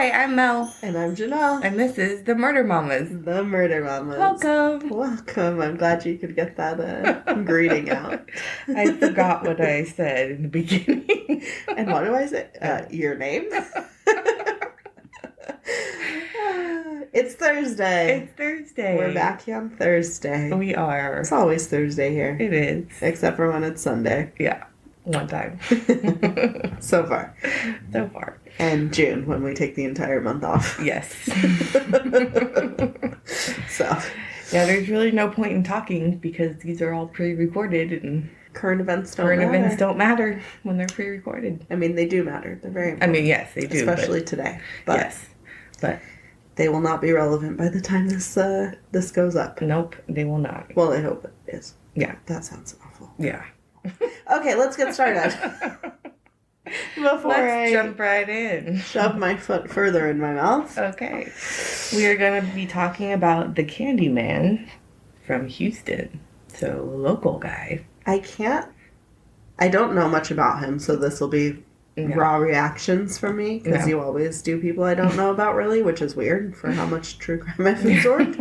Hi, I'm Mel, And I'm Janelle. and this is the Murder Mamas. The Murder Mamas. Welcome. Welcome. I'm glad you could get that greeting out. I forgot what I said in the beginning. And what do I say? Your name? It's Thursday. It's Thursday. We're back here on Thursday. We are. It's always Thursday here. It is. Except for when it's Sunday. Yeah, one time. So far. So far. And June, when we take the entire month off. Yes. So. Yeah, there's really no point in talking because these are all pre-recorded and Current events don't matter when they're pre-recorded. I mean, they do matter. They're very important. I mean, yes, they do. Especially today. But yes. But they will not be relevant by the time this goes up. Nope, they will not. Well, I hope it is. Yeah. That sounds awful. Yeah. Okay, let's get started. Let's jump right in. Shove my foot further in my mouth. Okay. We are going to be talking about the Candyman from Houston. So, local guy. I don't know much about him, so this will be raw reactions from me, because you always do people I don't know about, really, which is weird for how much true crime I've absorbed.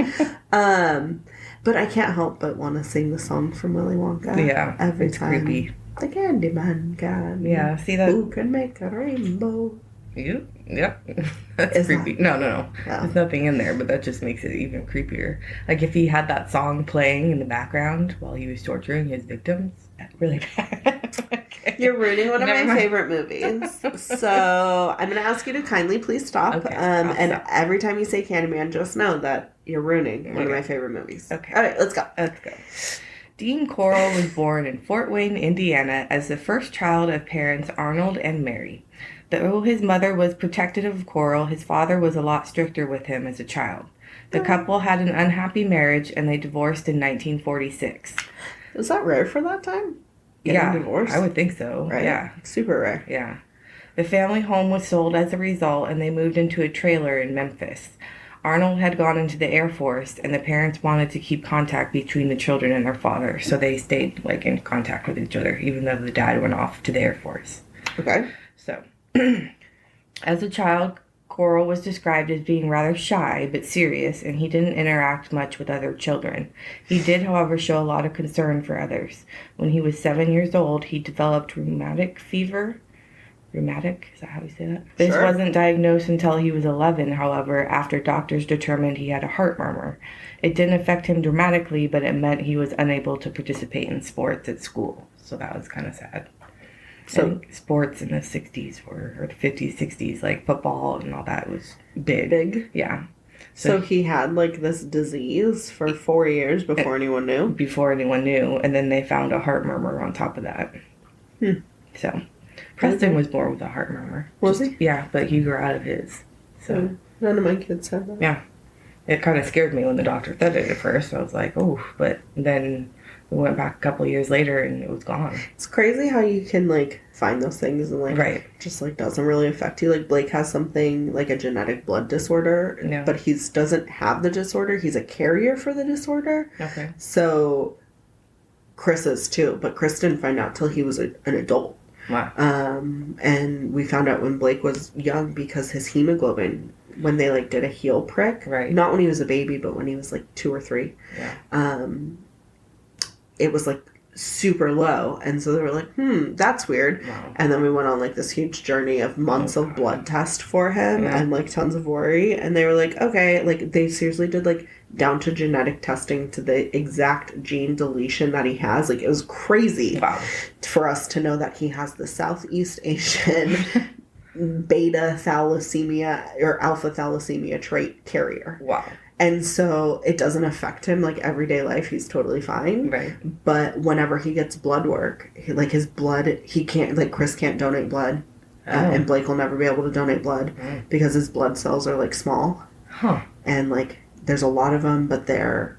But I can't help but want to sing the song from Willy Wonka. Yeah, every it's time. Creepy. The Candyman can. Yeah, see that? Who can make a rainbow? You? Yep. That's creepy. No. There's nothing in there, but that just makes it even creepier. Like if he had that song playing in the background while he was torturing his victims. Really bad. Okay. You're ruining one of my favorite movies. So I'm going to ask you to kindly please stop. Okay, and stop. Every time you say Candyman, just know that you're ruining one of my favorite movies. Okay. All right, let's go. Let's go. Dean Corll was born in Fort Wayne, Indiana, as the first child of parents Arnold and Mary. Though his mother was protective of Corll, his father was a lot stricter with him as a child. The couple had an unhappy marriage, and they divorced in 1946. Is that rare for that time? Divorced? I would think so. Right? Yeah. Super rare. Yeah. The family home was sold as a result, and they moved into a trailer in Memphis. Arnold had gone into the Air Force, and the parents wanted to keep contact between the children and their father, so they stayed in contact with each other, even though the dad went off to the Air Force. Okay. So, as a child, Corll was described as being rather shy but serious, and he didn't interact much with other children. He did, however, show a lot of concern for others. When he was 7 years old, he developed rheumatic fever. Rheumatic? Is that how we say that? This wasn't diagnosed until he was 11, however, after doctors determined he had a heart murmur. It didn't affect him dramatically, but it meant he was unable to participate in sports at school. So that was kind of sad. So sports in the 60s or the 50s, 60s, like football and all that was big. Big? Yeah. So he had this disease for 4 years before anyone knew? Before anyone knew. And then they found a heart murmur on top of that. So Preston was born with a heart murmur. Was he? Yeah, but he grew out of his. So none of my kids had that. Yeah. It kind of scared me when the doctor said it at first. I was like, oh, but then we went back a couple years later and it was gone. It's crazy how you can find those things and just doesn't really affect you. Like Blake has something like a genetic blood disorder, but he doesn't have the disorder. He's a carrier for the disorder. Okay. So Chris is too, but Chris didn't find out till he was an adult. Wow. And we found out when Blake was young because his hemoglobin, when they did a heel prick, not when he was a baby, but when he was 2 or 3, it was super low, and so they were like, that's weird. Wow. And then we went on this huge journey of months of blood test for him and tons of worry, and they were like, okay, they seriously did down to genetic testing to the exact gene deletion that he has. It was crazy for us to know that he has the Southeast Asian beta thalassemia or alpha thalassemia trait carrier. Wow. And so it doesn't affect him everyday life. He's totally fine. Right. But whenever he gets blood work, his blood, he can't, Chris can't donate blood. And Blake will never be able to donate blood because his blood cells are small. Huh. And there's a lot of them, but they're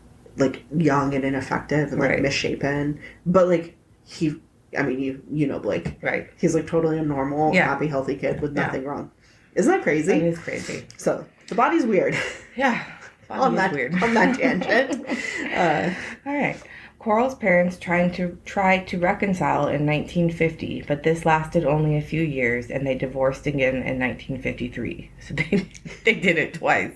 young and ineffective and misshapen. But he, I mean, you know Blake. Right. He's totally a normal, happy, healthy kid with nothing wrong. Isn't that crazy? It is crazy. So the body's weird. Yeah. On that tangent. All right. Corll's parents tried to reconcile in 1950, but this lasted only a few years, and they divorced again in 1953. So they did it twice.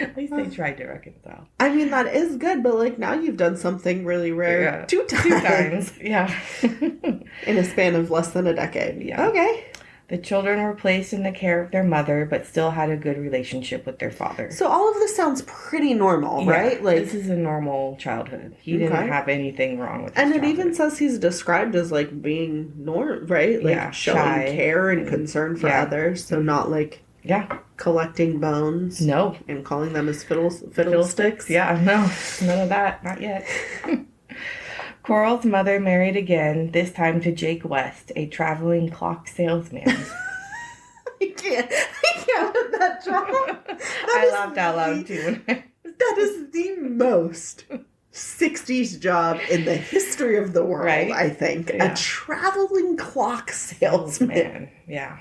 At least they tried to reconcile. I mean, that is good, but like now you've done something really rare. Yeah. 2 times. 2 times. Yeah. In a span of less than a decade. Yeah. Okay. The children were placed in the care of their mother, but still had a good relationship with their father. So all of this sounds pretty normal, Yeah, right? Like, this is a normal childhood. He didn't have anything wrong with his and it childhood. even says he's described as like being right? Like Yeah, showing shy. care and concern for others. So not like collecting bones. No. And calling them as fiddlesticks. Yeah, no. None of that. Not yet. Corll's mother married again, this time to Jake West, a traveling clock salesman. I can't with that job. I laughed out loud too. That is the most 60s job in the history of the world, Right? I think. Yeah. A traveling clock salesman. Man, yeah.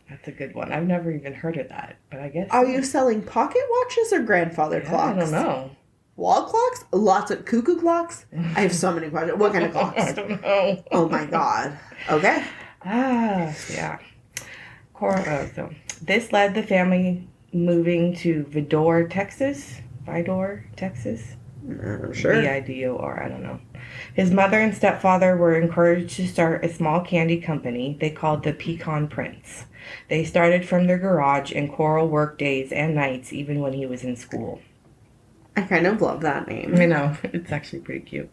That's a good one. I've never even heard of that, but I guess. Are you selling pocket watches or grandfather clocks? I don't know. Wall clocks? Lots of cuckoo clocks? I have so many questions. What kind of clocks? I don't know. Oh my god. Okay. Yeah. So this led the family moving to Vidor, Texas. Sure. VIDOR, I don't know. His mother and stepfather were encouraged to start a small candy company they called the Pecan Prince. They started from their garage, and Corll worked days and nights even when he was in school. I kind of love that name. I know. It's actually pretty cute.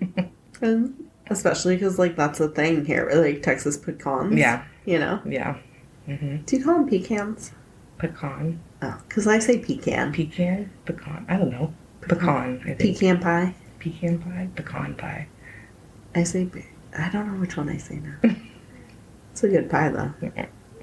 And especially because, like, that's the thing here. Like, Texas pecans. Yeah. You know? Yeah. Mm-hmm. Do you call them pecans? Pecan. Oh, because I say pecan. Pecan? Pecan. I don't know. Pecan, I think. Pecan pie. Pecan pie? Pecan pie. I say... I don't know which one I say now. It's a good pie, though.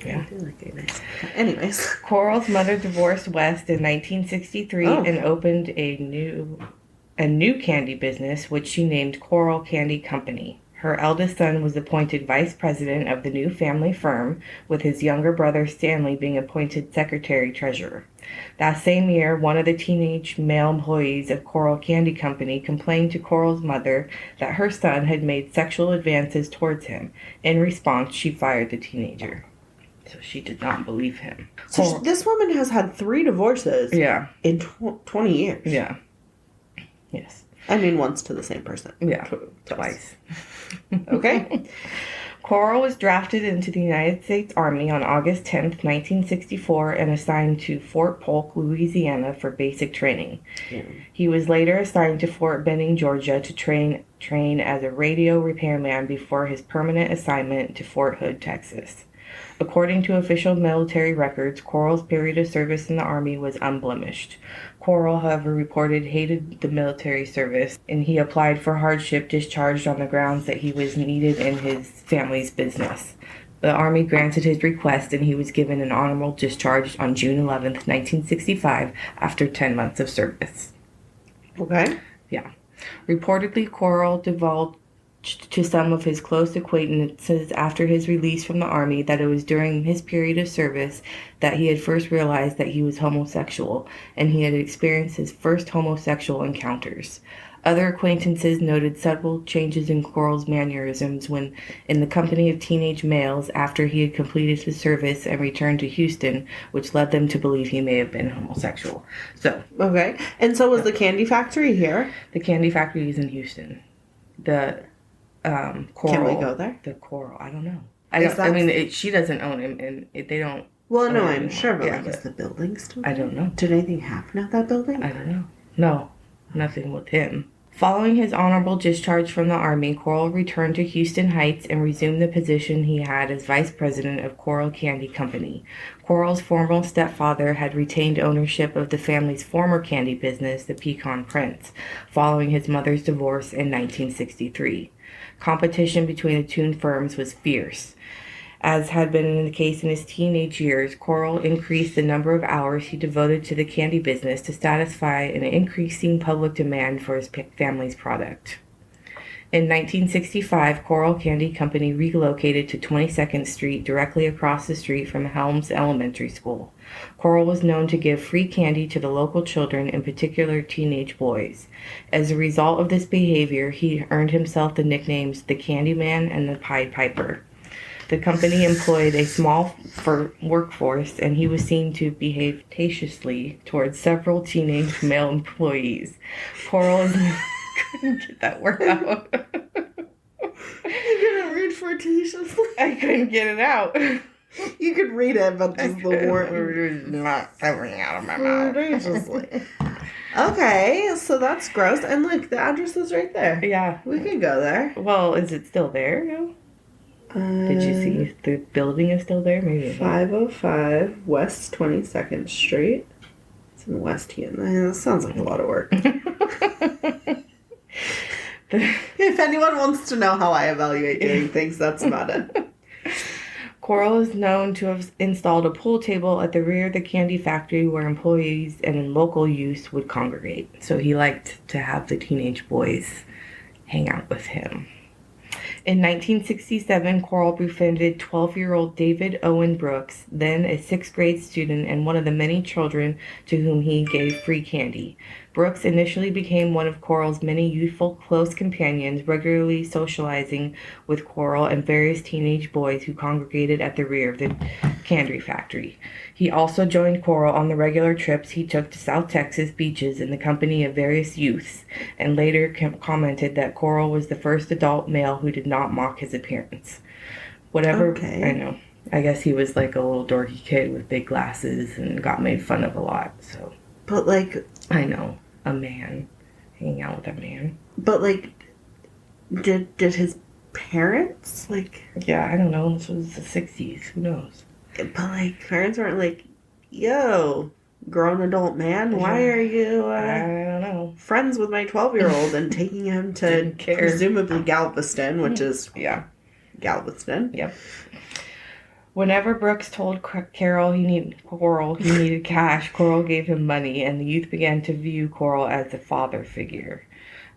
Yeah. I do like a nice pie. Anyways. Corll's mother divorced West in 1963 and opened a new candy business, which she named Corll Candy Company. Her eldest son was appointed vice president of the new family firm, with his younger brother Stanley being appointed secretary-treasurer. That same year, one of the teenage male employees of Corll Candy Company complained to Corll's mother that her son had made sexual advances towards him. In response, she fired the teenager. So she did not believe him. So this woman has had 3 divorces in 20 years. Yeah. Yes. I mean, once to the same person. Yeah. Twice. Okay. Corll was drafted into the United States Army on August 10th, 1964, and assigned to Fort Polk, Louisiana for basic training. Yeah. He was later assigned to Fort Benning, Georgia to train as a radio repairman before his permanent assignment to Fort Hood, Texas. According to official military records, Corll's period of service in the Army was unblemished. Corll, however, reported hated the military service, and he applied for hardship discharged on the grounds that he was needed in his family's business. The Army granted his request, and he was given an honorable discharge on June 11th, 1965, after 10 months of service. Okay. Yeah. Reportedly, Corll divulged to some of his close acquaintances after his release from the Army that it was during his period of service that he had first realized that he was homosexual, and he had experienced his first homosexual encounters. Other acquaintances noted subtle changes in Corll's mannerisms when in the company of teenage males after he had completed his service and returned to Houston, which led them to believe he may have been homosexual. So, okay. And so was the candy factory here? The candy factory is in Houston. The Corll. Can we go there? The Corll. I don't know. She doesn't own him, and they don't. Well, no, I'm sure, but is the building still there? I don't know. Did anything happen at that building? I don't know. No, nothing with him. Following his honorable discharge from the Army, Corll returned to Houston Heights and resumed the position he had as vice president of Corll Candy Company. Corll's former stepfather had retained ownership of the family's former candy business, the Pecan Prince, following his mother's divorce in 1963. Competition between the two firms was fierce. As had been the case in his teenage years, Corll increased the number of hours he devoted to the candy business to satisfy an increasing public demand for his family's product. In 1965, Corll Candy Company relocated to 22nd Street, directly across the street from Helms Elementary School. Corll was known to give free candy to the local children, in particular teenage boys. As a result of this behavior, he earned himself the nicknames the Candyman and the Pied Piper. The company employed a small workforce, and he was seen to behave tastefully towards several teenage male employees. Corll is... couldn't get that word out. You couldn't read flirtatiously? I couldn't get it out. You could read it, but just the word was not coming out of my mouth. flirtatiously. Okay, so that's gross. And look, the address is right there. Yeah. We could go there. Well, is it still there? No? Did you see if the building is still there? Maybe. 505 West 22nd Street. It's in West Houston. That sounds like a lot of work. If anyone wants to know how I evaluate doing things, that's about it. Corll is known to have installed a pool table at the rear of the candy factory where employees and local youth would congregate. So he liked to have the teenage boys hang out with him. In 1967, Corll befriended 12-year-old David Owen Brooks, then a 6th grade student and one of the many children to whom he gave free candy. Brooks initially became one of Corll's many youthful close companions, regularly socializing with Corll and various teenage boys who congregated at the rear of the candy factory. He also joined Corll on the regular trips he took to South Texas beaches in the company of various youths, and later commented that Corll was the first adult male who did not mock his appearance. Whatever, Okay. I know. I guess he was like a little dorky kid with big glasses and got made fun of a lot, so. But, like... I know. A man. Hanging out with a man. But, like, did his parents, like... Yeah, I don't know. This was the 60s. Who knows? But, like, parents weren't like, yo, grown adult man, why are you, I don't know. friends with my 12-year-old and taking him to Didn't care. presumably Galveston, which is Yeah. Galveston. Yep. Whenever Brooks told Corll he needed cash, Corll gave him money, and the youth began to view Corll as a father figure.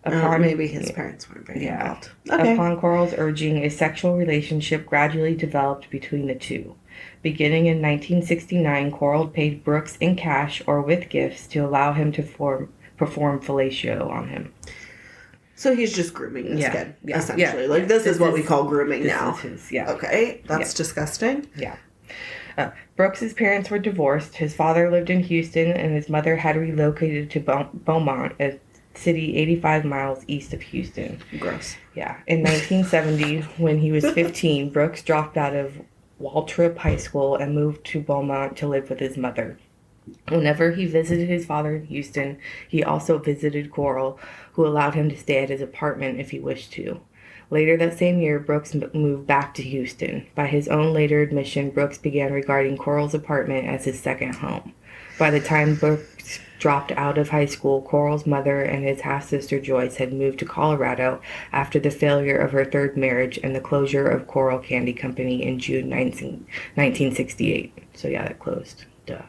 Maybe his parents weren't very involved. Okay. Upon Corll's urging, a sexual relationship gradually developed between the two. Beginning in 1969, Corll paid Brooks in cash or with gifts to allow him to perform fellatio on him. So he's just grooming this kid, essentially. Like, this is what we call grooming this now. Is his, yeah. Okay, that's disgusting. Yeah. Brooks's parents were divorced. His father lived in Houston, and his mother had relocated to Beaumont, a city 85 miles east of Houston. Gross. Yeah. In 1970, when he was 15, Brooks dropped out of Waltrip High School and moved to Beaumont to live with his mother. Whenever he visited his father in Houston, he also visited Corll, who allowed him to stay at his apartment if he wished to. Later that same year, Brooks moved back to Houston. By his own later admission, Brooks began regarding Corll's apartment as his second home. By the time Brooks dropped out of high school, Corll's mother and his half-sister Joyce had moved to Colorado after the failure of her third marriage and the closure of Corll Candy Company in June 1968. So yeah, that closed. Duh.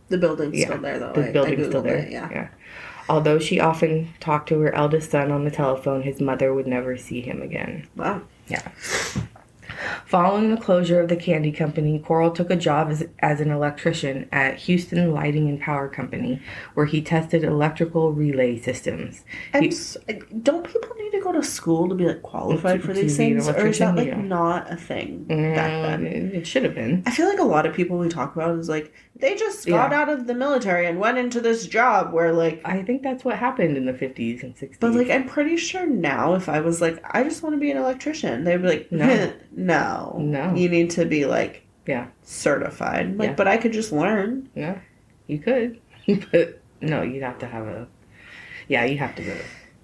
The building's still there, though. The building's still there. Yeah. Although she often talked to her eldest son on the telephone, his mother would never see him again. Wow. Yeah. Following the closure of the candy company, Corll took a job as an electrician at Houston Lighting and Power Company, where he tested electrical relay systems. And don't people need to go to school to be like qualified for these things, or is that like not a thing back then? It should have been. I feel like a lot of people we talk about is like they just got out of the military and went into this job where like I think that's what happened in the 50s and 60s. But like I'm pretty sure now if I was like I just want to be an electrician, they'd be like no, you need to be like certified. Like but I could just learn. Yeah, you could, but no, you'd have to have you have to go.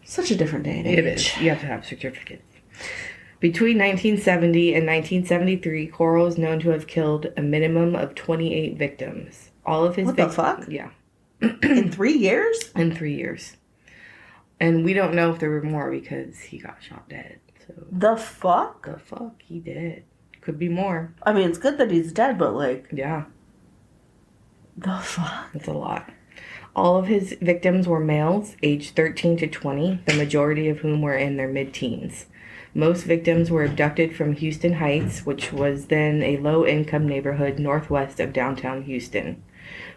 Such a different day and age. It is. You have to have certificates. Between 1970 and 1973, Corll is known to have killed a minimum of 28 victims. All of his What the fuck? Yeah. In 3 years? In 3 years. And we don't know if there were more because he got shot dead. So the fuck? The fuck? He did. Could be more. I mean, it's good that he's dead, but like... Yeah. The fuck? It's a lot. All of his victims were males, aged 13 to 20, the majority of whom were in their mid-teens. Most victims were abducted from Houston Heights, which was then a low-income neighborhood northwest of downtown Houston.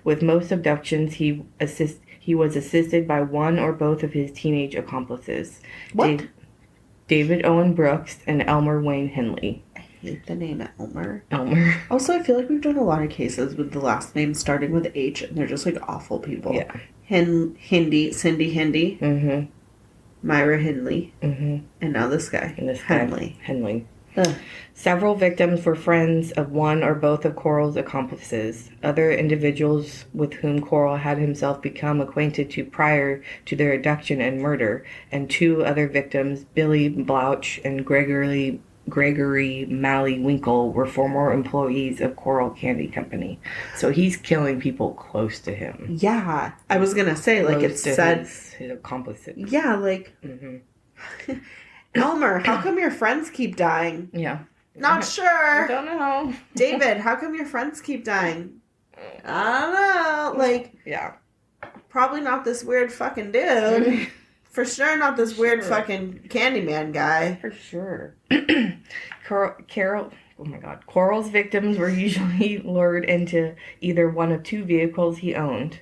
With most abductions, he was assisted by one or both of his teenage accomplices, What? David Owen Brooks and Elmer Wayne Henley. I hate the name Elmer. Elmer. Also, I feel like we've done a lot of cases with the last name starting with H, and they're just like awful people. Yeah. Cindy Hindi, Mm-hmm. Myra Henley, Mm-hmm. and now this guy. And this guy, Henley. Henley. Ugh. Several victims were friends of one or both of Corll's accomplices. Other individuals with whom Corll had himself become acquainted to prior to their abduction and murder, and two other victims, Billy Blouch and Gregory Malley Winkle, were former employees of Corll Candy Company. So he's killing people close to him. Yeah. I was going to say, like, it Close to said... his accomplices. Yeah, like... Mm-hmm. Elmer, how come your friends keep dying? Yeah. Not I sure. don't know. David, how come your friends keep dying? I don't know. Like, Yeah. probably not this weird fucking dude. For sure not this weird Sure. fucking Candyman guy. For sure. Corll's victims were usually lured into either one of two vehicles he owned: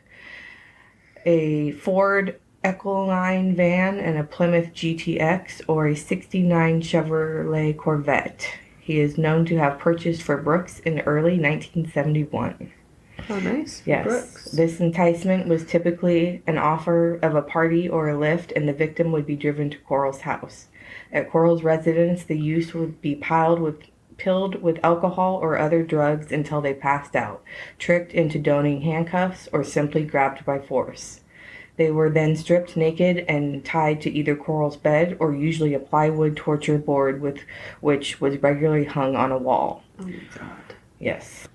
a Ford Econoline van and a Plymouth GTX, or a '69 Chevrolet Corvette. He is known to have purchased for Brooks in early 1971. Oh, nice. Yes. Brooks. This enticement was typically an offer of a party or a lift, and the victim would be driven to Corll's house. At Corll's residence, the youth would be pilled with alcohol or other drugs until they passed out, tricked into donning handcuffs, or simply grabbed by force. They were then stripped naked and tied to either Corll's bed or usually a plywood torture board with which was regularly hung on a wall. Oh my god. Yes.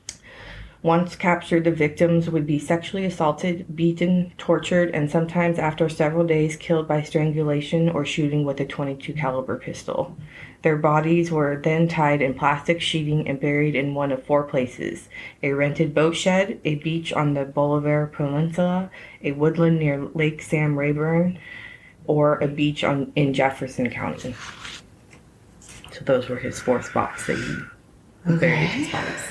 Once captured, the victims would be sexually assaulted, beaten, tortured, and sometimes after several days killed by strangulation or shooting with a .22 caliber pistol. Their bodies were then tied in plastic sheeting and buried in one of four places: a rented boat shed, a beach on the Bolivar Peninsula, a woodland near Lake Sam Rayburn, or a beach in Jefferson County. So those were his four spots that he buried his bodies.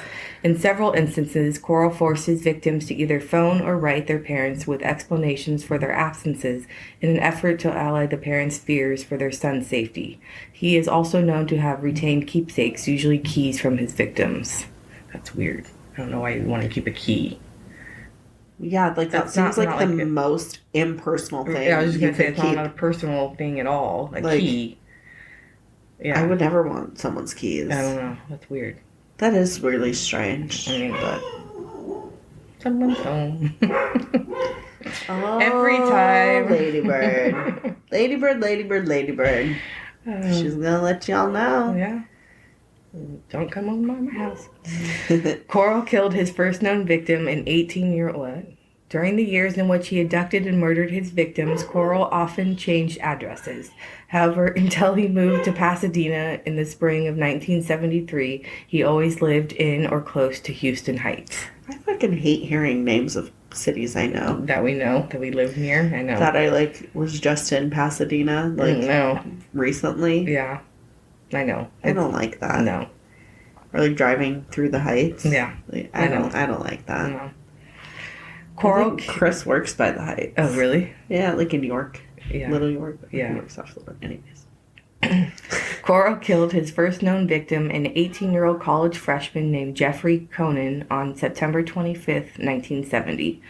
In several instances, Corll forced his victims to either phone or write their parents with explanations for their absences in an effort to allay the parents' fears for their son's safety. He is also known to have retained keepsakes, usually keys from his victims. That's weird. I don't know why you want to keep a key. Yeah, like that That's seems not like the like most impersonal thing. Yeah, I was just you going to say could it's keep. not a personal thing at all. A Like, key. Yeah. I would never want someone's keys. I don't know. That's weird. That is really strange. I mean, But someone's home. oh, Every time. Ladybird. Ladybird, ladybird, ladybird. She's gonna let y'all know. Yeah. Don't come over my house. Corll killed his first known victim, an 18-year-old. During the years in which he abducted and murdered his victims, Corll often changed addresses. However, until he moved to Pasadena in the spring of 1973, he always lived in or close to Houston Heights. I fucking hate hearing names of cities I know. That we know, that we live near. I know. That I was just in Pasadena No. recently. Yeah. I know. I don't like that. No. Or driving through the heights. Yeah. I don't like that. No. Corll. Chris works by the heights. Oh, really? Yeah, like in York. Yeah. Little York. Yeah. York's off the road. Anyways. Corll killed his first known victim, an 18-year-old college freshman named Jeffrey Conan, on September 25th, 1970.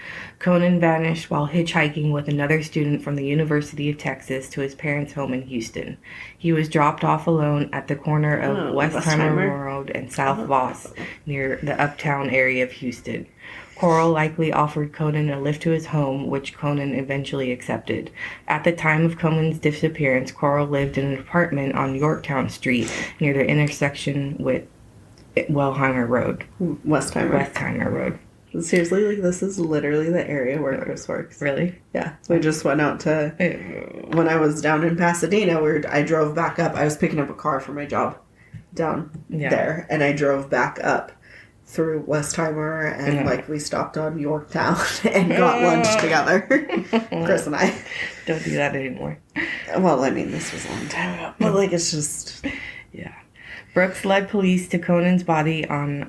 Conan vanished while hitchhiking with another student from the University of Texas to his parents' home in Houston. He was dropped off alone at the corner of Westheimer Road and South Voss, near the uptown area of Houston. Corll likely offered Conan a lift to his home, which Conan eventually accepted. At the time of Conan's disappearance, Corll lived in an apartment on Yorktown Street near the intersection with Westheimer Road. Westheimer Road. Seriously, this is literally the area where Chris works. Really? Yeah. We just went out to... When I was down in Pasadena, I drove back up. I was picking up a car for my job down there, and I drove back up through Westheimer and, Yeah. like, we stopped on Yorktown and got lunch together. Chris and I. Don't do that anymore. Well, I mean, this was a long time ago. But, like, it's just... Yeah. Brooks led police to Conan's body on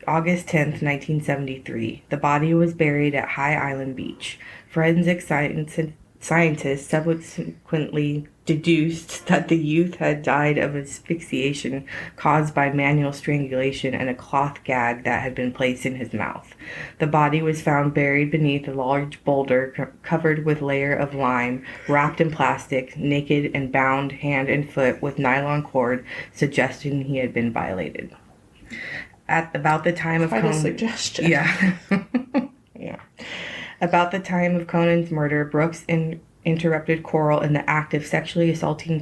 August 10th, 1973. The body was buried at High Island Beach. Forensic scientists subsequently deduced that the youth had died of asphyxiation caused by manual strangulation and a cloth gag that had been placed in his mouth. The body was found buried beneath a large boulder covered with layer of lime, wrapped in plastic, naked and bound hand and foot with nylon cord, suggesting he had been violated. At about the time of Quite a suggestion. Yeah. Yeah. About the time of Conan's murder, Brooks interrupted Corll in the act of sexually assaulting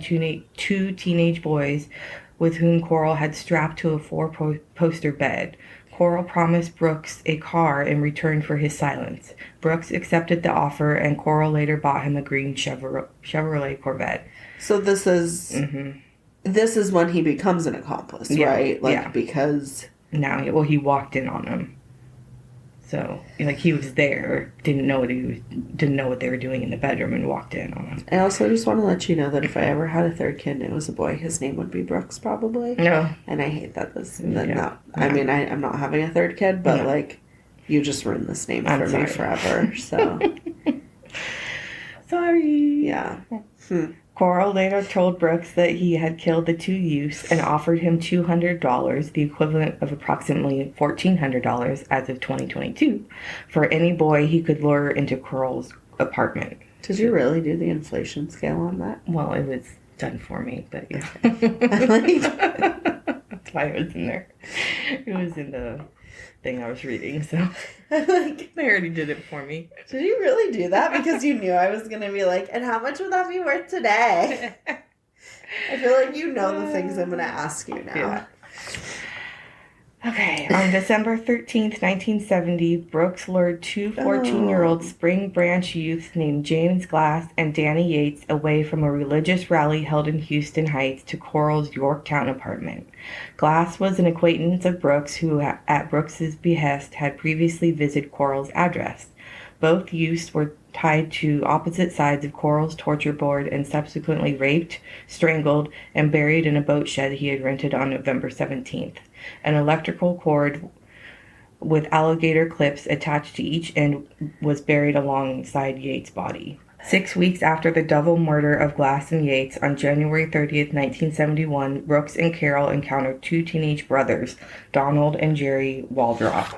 two teenage boys with whom Corll had strapped to a four-poster bed. Corll promised Brooks a car in return for his silence. Brooks accepted the offer, and Corll later bought him a green Chevrolet Corvette. So this is... Mm-hmm. This is when he becomes an accomplice, Yeah. right? Like, Yeah. because... Now, he walked in on him. So, like, he was there, didn't know what they were doing in the bedroom, and walked in on him. I also just want to let you know that if I ever had a third kid and it was a boy, his name would be Brooks, probably. No. And I hate that this... Yeah. I mean, I'm not having a third kid, but, like, you just ruined this name for me forever, so... Sorry. Yeah. Corll later told Brooks that he had killed the two youths and offered him $200, the equivalent of approximately $1,400 as of 2022, for any boy he could lure into Corll's apartment. Did you really do the inflation scale on that? Well, it was done for me, but yeah. That's why it was in there. It was in the thing I was reading, so they already did it for me. Did you really do that? Because you knew I was going to be like, and how much would that be worth today? I feel like you know the things I'm going to ask you now. Yeah. Okay, on December 13th, 1970, Brooks lured two 14-year-old Spring Branch youths named James Glass and Danny Yates away from a religious rally held in Houston Heights to Corll's Yorktown apartment. Glass was an acquaintance of Brooks who, at Brooks's behest, had previously visited Corll's address. Both youths were tied to opposite sides of Corll's torture board and subsequently raped, strangled, and buried in a boat shed he had rented on November 17th. An electrical cord with alligator clips attached to each end was buried alongside Yates' body. 6 weeks after the double murder of Glass and Yates, on January 30th, 1971, Brooks and Carroll encountered two teenage brothers, Donald and Jerry Waldrop,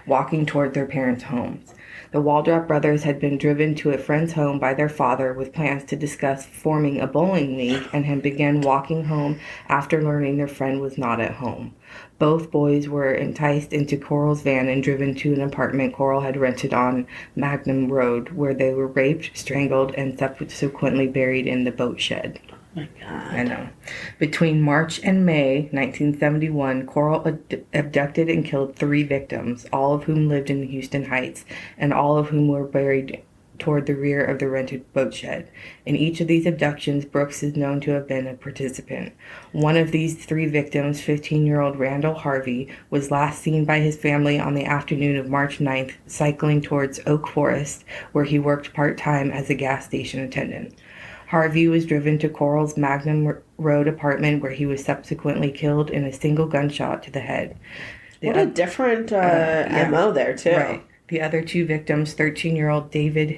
walking toward their parents' homes. The Waldrop brothers had been driven to a friend's home by their father with plans to discuss forming a bowling league and had begun walking home after learning their friend was not at home. Both boys were enticed into Corll's van and driven to an apartment Corll had rented on Magnum Road, where they were raped, strangled, and subsequently buried in the boat shed. Oh my God. I know. Between March and May 1971, Corll abducted and killed 3 victims, all of whom lived in Houston Heights, and all of whom were buried toward the rear of the rented boat shed. In each of these abductions, Brooks is known to have been a participant. One of these 3 victims, 15-year-old Randall Harvey, was last seen by his family on the afternoon of March 9th, cycling towards Oak Forest, where he worked part-time as a gas station attendant. Harvey was driven to Corll's Magnum Road apartment, where he was subsequently killed in a single gunshot to the head. What a different MO there, too. Right. The other 2 victims, 13-year-old David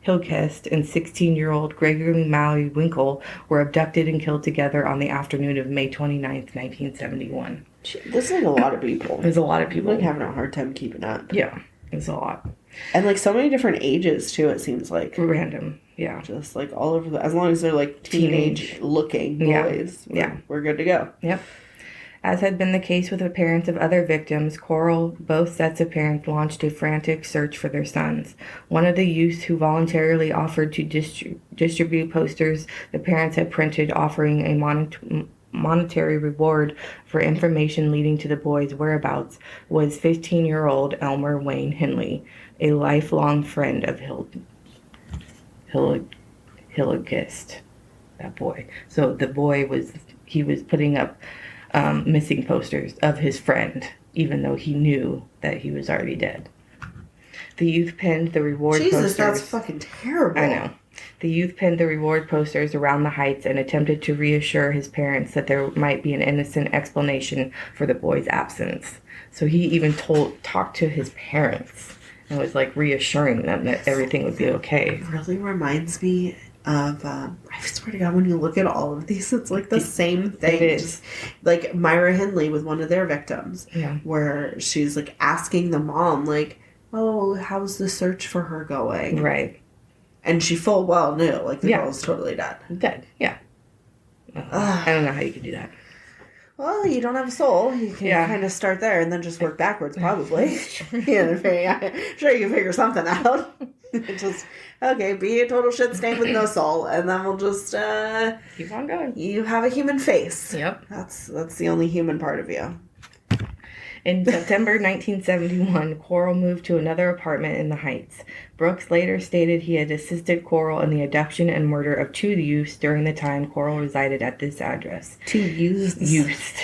Hillcrest and 16-year-old Gregory Maui Winkle, were abducted and killed together on the afternoon of May 29th, 1971. This is like a lot of people. There's a lot of people. I'm like having a hard time keeping up. Yeah, it's a lot. And like so many different ages, too, it seems like. Random, yeah. Just like all over as long as they're like teenage-looking boys, we're good to go. Yep. As had been the case with the parents of other victims, Corll, both sets of parents launched a frantic search for their sons. One of the youths who voluntarily offered to distribute posters the parents had printed offering a monetary reward for information leading to the boys' whereabouts was 15-year-old Elmer Wayne Henley, a lifelong friend of Hilligist. That boy. So the boy was putting up missing posters of his friend even though he knew that he was already dead. The youth pinned the reward Jesus, posters. that's fucking terrible. I know. The youth pinned the reward posters around the heights and attempted to reassure his parents that there might be an innocent explanation for the boy's absence. So he even talked to his parents and was like reassuring them that everything would be okay. It really reminds me of, I swear to God, when you look at all of these, it's like the same thing. It is. Just, like Myra Hindley with one of their victims, Yeah. where she's like asking the mom, like, oh, how's the search for her going? Right. And she full well knew, like, the girl's totally dead. Dead, yeah. I don't know how you could do that. Well, you don't have a soul. You can kind of start there and then just work backwards, probably. Yeah, I'm sure you can figure something out. Just, okay, be a total shit stain with no soul, and then we'll just, keep on going. You have a human face. Yep. That's the only human part of you. In September 1971, Corll moved to another apartment in the Heights. Brooks later stated he had assisted Corll in the abduction and murder of 2 youths during the time Corll resided at this address. 2 youths?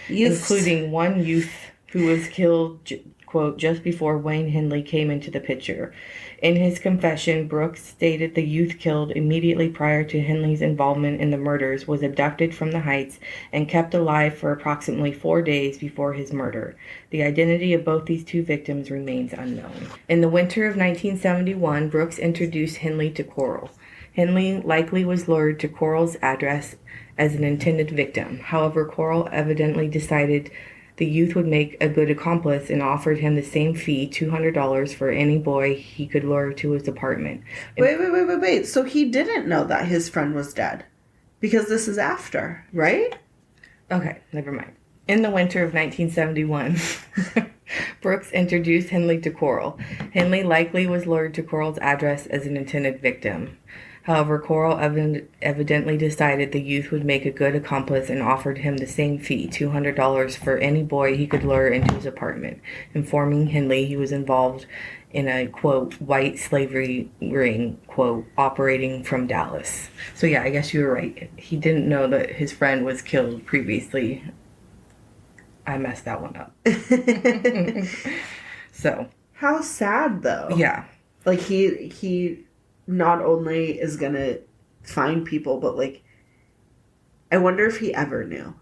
Including one youth who was killed, quote, just before Wayne Hindley came into the picture. In his confession, Brooks stated the youth killed immediately prior to Hindley's involvement in the murders was abducted from the Heights and kept alive for approximately 4 days before his murder. The identity of both these 2 victims remains unknown. In the winter of 1971, Brooks introduced Hindley to Corll. Hindley likely was lured to Corll's address as an intended victim. However, Corll evidently decided the youth would make a good accomplice and offered him the same fee, $200, for any boy he could lure to his apartment. Wait. So he didn't know that his friend was dead? Because this is after, right? Okay, never mind. In the winter of 1971, Brooks introduced Hindley to Corll. Hindley likely was lured to Corll's address as an intended victim. However, Corll evidently decided the youth would make a good accomplice and offered him the same fee, $200, for any boy he could lure into his apartment, informing Hindley he was involved in a, quote, white slavery ring, quote, operating from Dallas. So yeah, I guess you were right. He didn't know that his friend was killed previously. I messed that one up. So. How sad, though. Yeah. Like, he not only is gonna find people, but, like, I wonder if he ever knew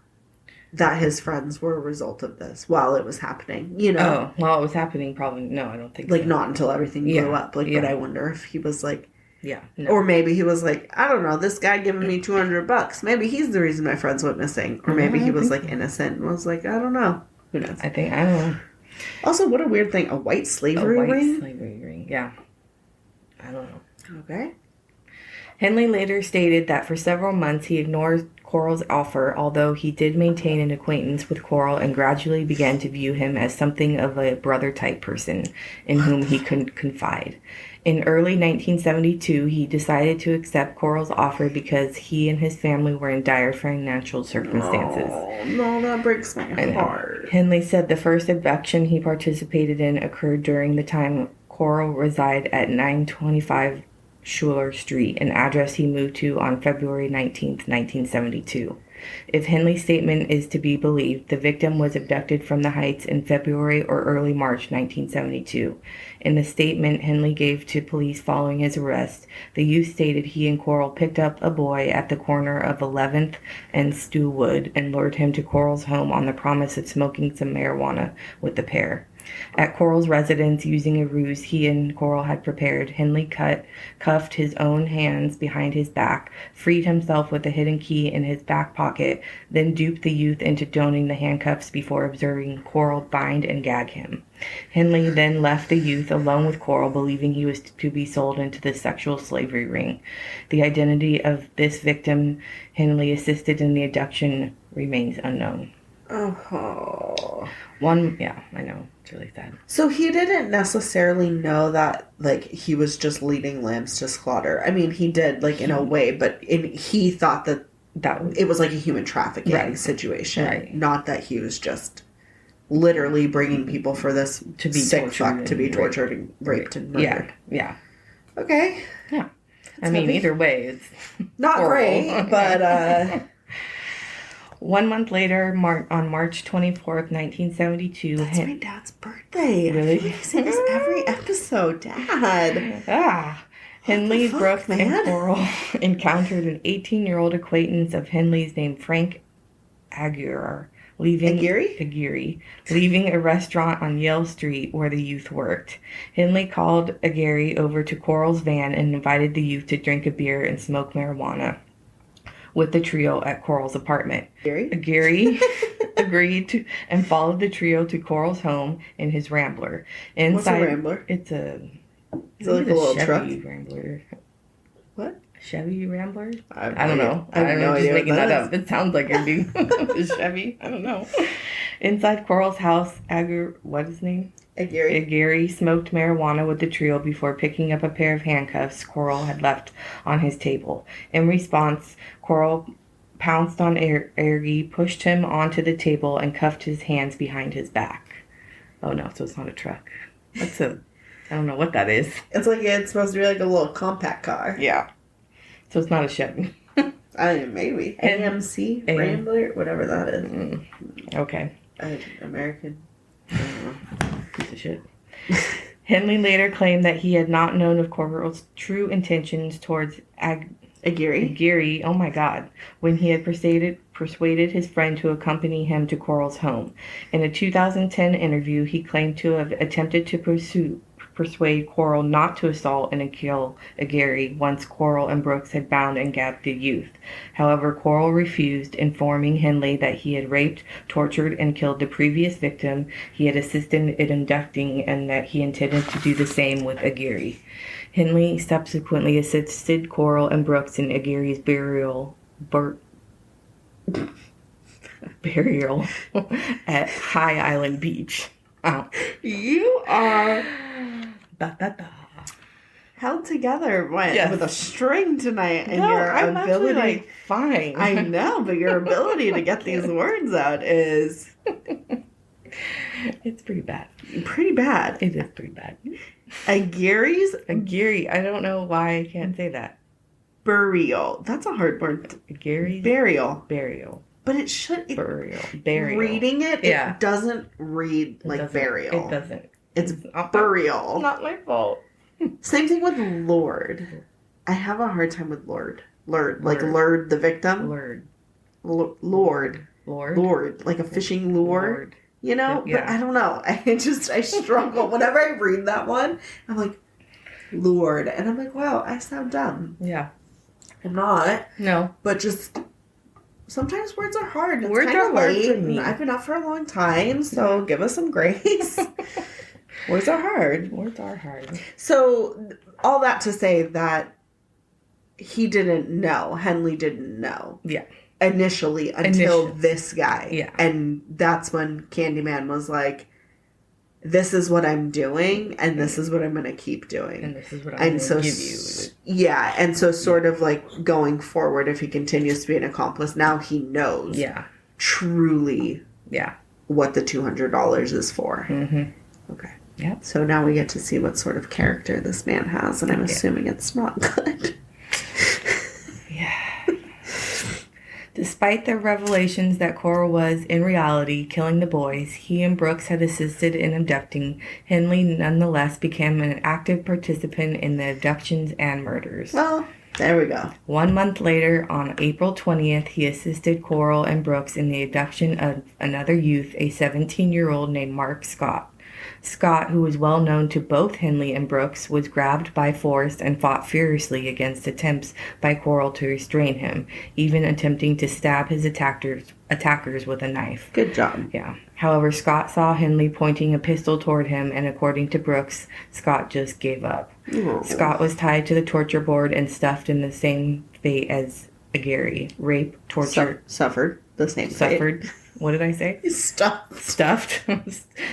that his friends were a result of this while it was happening, you know? Oh, while it was happening, probably, no, I don't think like, so. not until everything blew up. Like, but I wonder if he was, like... Yeah. No. Or maybe he was like, I don't know, this guy giving me $200. Maybe he's the reason my friends went missing. Or maybe he was, like, innocent and was like, I don't know. Who knows? I don't know. Also, what a weird thing. A white slavery ring? A white slavery ring, yeah. I don't know. Okay. Hindley later stated that for several months he ignored Corll's offer, although he did maintain an acquaintance with Corll and gradually began to view him as something of a brother-type person in whom he could confide. In early 1972, he decided to accept Corll's offer because he and his family were in dire financial circumstances. Oh, no, that breaks my heart. Hindley said the first abduction he participated in occurred during the time Corll resided at 925 Schuler Street, an address he moved to on February 19, 1972. If Hindley's statement is to be believed, the victim was abducted from the Heights in February or early March 1972. In the statement Hindley gave to police following his arrest, the youth stated he and Corll picked up a boy at the corner of 11th and Stewwood and lured him to Corll's home on the promise of smoking some marijuana with the pair. At Corll's residence, using a ruse he and Corll had prepared, Hindley cuffed his own hands behind his back, freed himself with a hidden key in his back pocket, then duped the youth into donning the handcuffs before observing Corll bind and gag him. Hindley then left the youth alone with Corll, believing he was to be sold into the sexual slavery ring. The identity of this victim Hindley assisted in the abduction remains unknown. Oh. Yeah, I know. It's really sad. So he didn't necessarily know that, like, he was just leading lambs to slaughter. I mean, he did, like, in a way, but he thought that it was like a human trafficking situation. Right. Not that he was just literally bringing people for this to be sick fuck to be tortured and raped and murdered. Yeah. Okay. Yeah. I mean, either way, it's not horrible. Great, but 1 month later, on March 24th, 1972. That's my dad's birthday. Really? I feel like you say this every episode, Dad. Henley, fuck, Brooks, man? and Corll encountered an 18-year-old acquaintance of Henley's named Frank Aguirre, leaving a restaurant on Yale Street where the youth worked. Henley called Aguirre over to Corll's van and invited the youth to drink a beer and smoke marijuana with the trio at Corll's apartment. Aguirre agreed to and followed the trio to Corll's home in his Rambler. Inside, What's a Rambler? It's Is it like a little truck? Chevy Rambler. What? Chevy Rambler? I don't know. I have no just idea making what that is. up. It sounds like a dude. Chevy. I don't know. Inside Corll's house, what is his name? Aguirre smoked marijuana with the trio before picking up a pair of handcuffs Corll had left on his table. In response, Corll pounced on Aguirre, pushed him onto the table, and cuffed his hands behind his back. Oh no, so it's not a truck. I don't know what that is. It's supposed to be like a little compact car. Yeah. So it's not a Chevy. Maybe. AMC? Rambler? Whatever that is. Okay. American. Piece of shit. Henley later claimed that he had not known of Corll's true intentions towards Aguirre, oh my God, when he had persuaded his friend to accompany him to Corll's home. In a 2010 interview, he claimed to have attempted to persuade Corll not to assault and kill Aguirre once Corll and Brooks had bound and gagged the youth. However, Corll refused, informing Henley that he had raped, tortured, and killed the previous victim he had assisted in abducting and that he intended to do the same with Aguirre. Henley subsequently assisted Corll and Brooks in Aguirre's burial at High Island Beach. Oh. You are held together with a string tonight, and your I'm ability, actually, fine. I know, but your ability to get these words out is it's pretty bad. Pretty bad. It is pretty bad. Aguirre. I don't know why I can't say that. Burial. That's a hard word. Aguirre's burial. But it should. Burial. Reading it, it doesn't read like burial. It doesn't. It's burial. Not my fault. Same thing with Lord. I have a hard time with Lord. Like lured the victim. Lord. Like a fishing lure. Lord. You know? Yeah. But I don't know. I struggle. Whenever I read that one, I'm like, Lord. And I'm like, wow, I sound dumb. Yeah. I'm not. No. But just sometimes words are hard. Words are hard for me. I've been up for a long time, so give us some grace. Words are hard. So, all that to say that Henley didn't know. Yeah. Initially, until this guy. Yeah. And that's when Candyman was like, this is what I'm doing, and this is what I'm going to keep doing. And this is what I'm going to give you. Yeah, and so sort of like going forward, if he continues to be an accomplice, now he knows truly what the $200 is for. Mm-hmm. Okay. Yep. So now we get to see what sort of character this man has, and I'm assuming it's not good. Despite their revelations that Corll was, in reality, killing the boys he and Brooks had assisted in abducting, Henley nonetheless became an active participant in the abductions and murders. Well, there we go. 1 month later, on April 20th, he assisted Corll and Brooks in the abduction of another youth, a 17-year-old named Mark Scott. Scott, who was well known to both Henley and Brooks, was grabbed by force and fought furiously against attempts by Corll to restrain him, even attempting to stab his attackers with a knife. Good job. Yeah. However, Scott saw Henley pointing a pistol toward him, and according to Brooks, Scott just gave up. Oh. Scott was tied to the torture board and stuffed in the same fate as Aguirre. Rape, torture... Suffered the same fate. What did I say? Stuffed.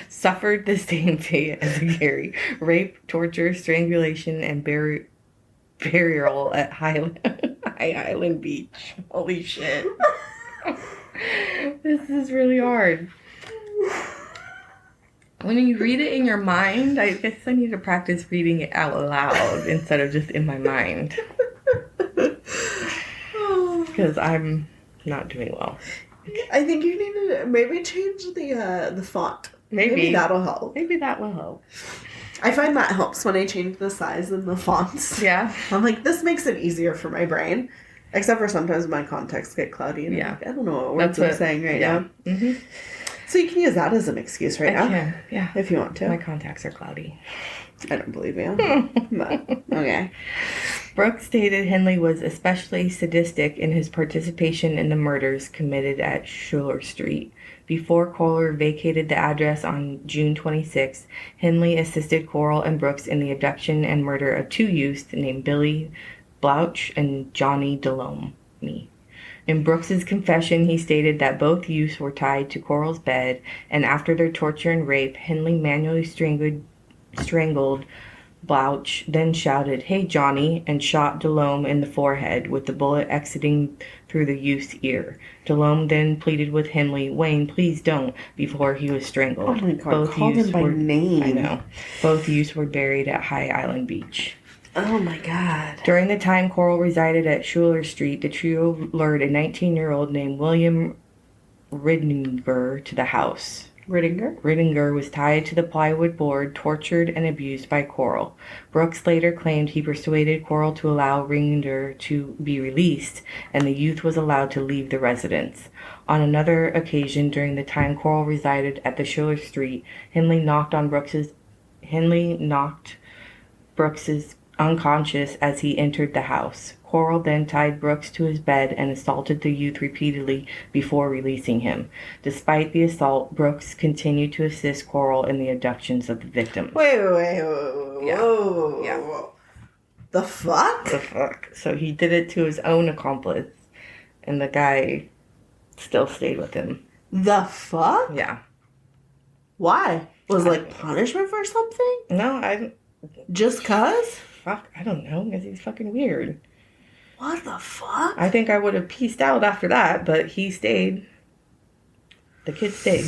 Suffered the same fate as Aguirre. Rape, torture, strangulation, and burial at High Island Beach. Holy shit. This is really hard. When you read it in your mind, I guess I need to practice reading it out loud instead of just in my mind. Because I'm not doing well. I think you need to maybe change the font. Maybe that'll help. Maybe that will help. I find that helps when I change the size and the fonts. Yeah. I'm like, this makes it easier for my brain. Except for sometimes my contacts get cloudy and I'm like, I don't know what words I'm saying right now. Mm-hmm. So you can use that as an excuse right now. I can, yeah. If you want to. My contacts are cloudy. I don't believe you. But, okay. Brooks stated Henley was especially sadistic in his participation in the murders committed at Schuler Street. Before Corll vacated the address on June 26, Henley assisted Corll and Brooks in the abduction and murder of 2 youths named Billy Blouch and Johnny Delhomme. In Brooks's confession, he stated that both youths were tied to Corll's bed, and after their torture and rape, Henley manually strangled Blouch, then shouted, "Hey, Johnny," and shot Delhomme in the forehead, with the bullet exiting through the youth's ear. Delhomme then pleaded with Henley, "Wayne, please don't," before he was strangled. Oh my God, called him by name. I know. Both youths were buried at High Island Beach. Oh my God. During the time Corll resided at Schuler Street, the trio lured a 19-year-old named William Riddinger to the house. Riddinger was tied to the plywood board, tortured, and abused by Corll. Brooks later claimed he persuaded Corll to allow Riddinger to be released, and the youth was allowed to leave the residence. On another occasion, during the time Corll resided at the Schuler Street, Henley knocked Brooks's unconscious as he entered the house. Corll then tied Brooks to his bed and assaulted the youth repeatedly before releasing him. Despite the assault, Brooks continued to assist Corll in the abductions of the victims. Whoa. Yeah. The fuck? The fuck? So he did it to his own accomplice, and the guy still stayed with him. The fuck? Yeah. Why? Was it like punishment for something? No, Just cuz? Fuck, I don't know, because he's fucking weird. What the fuck? I think I would have pieced out after that, but he stayed. The kid stayed.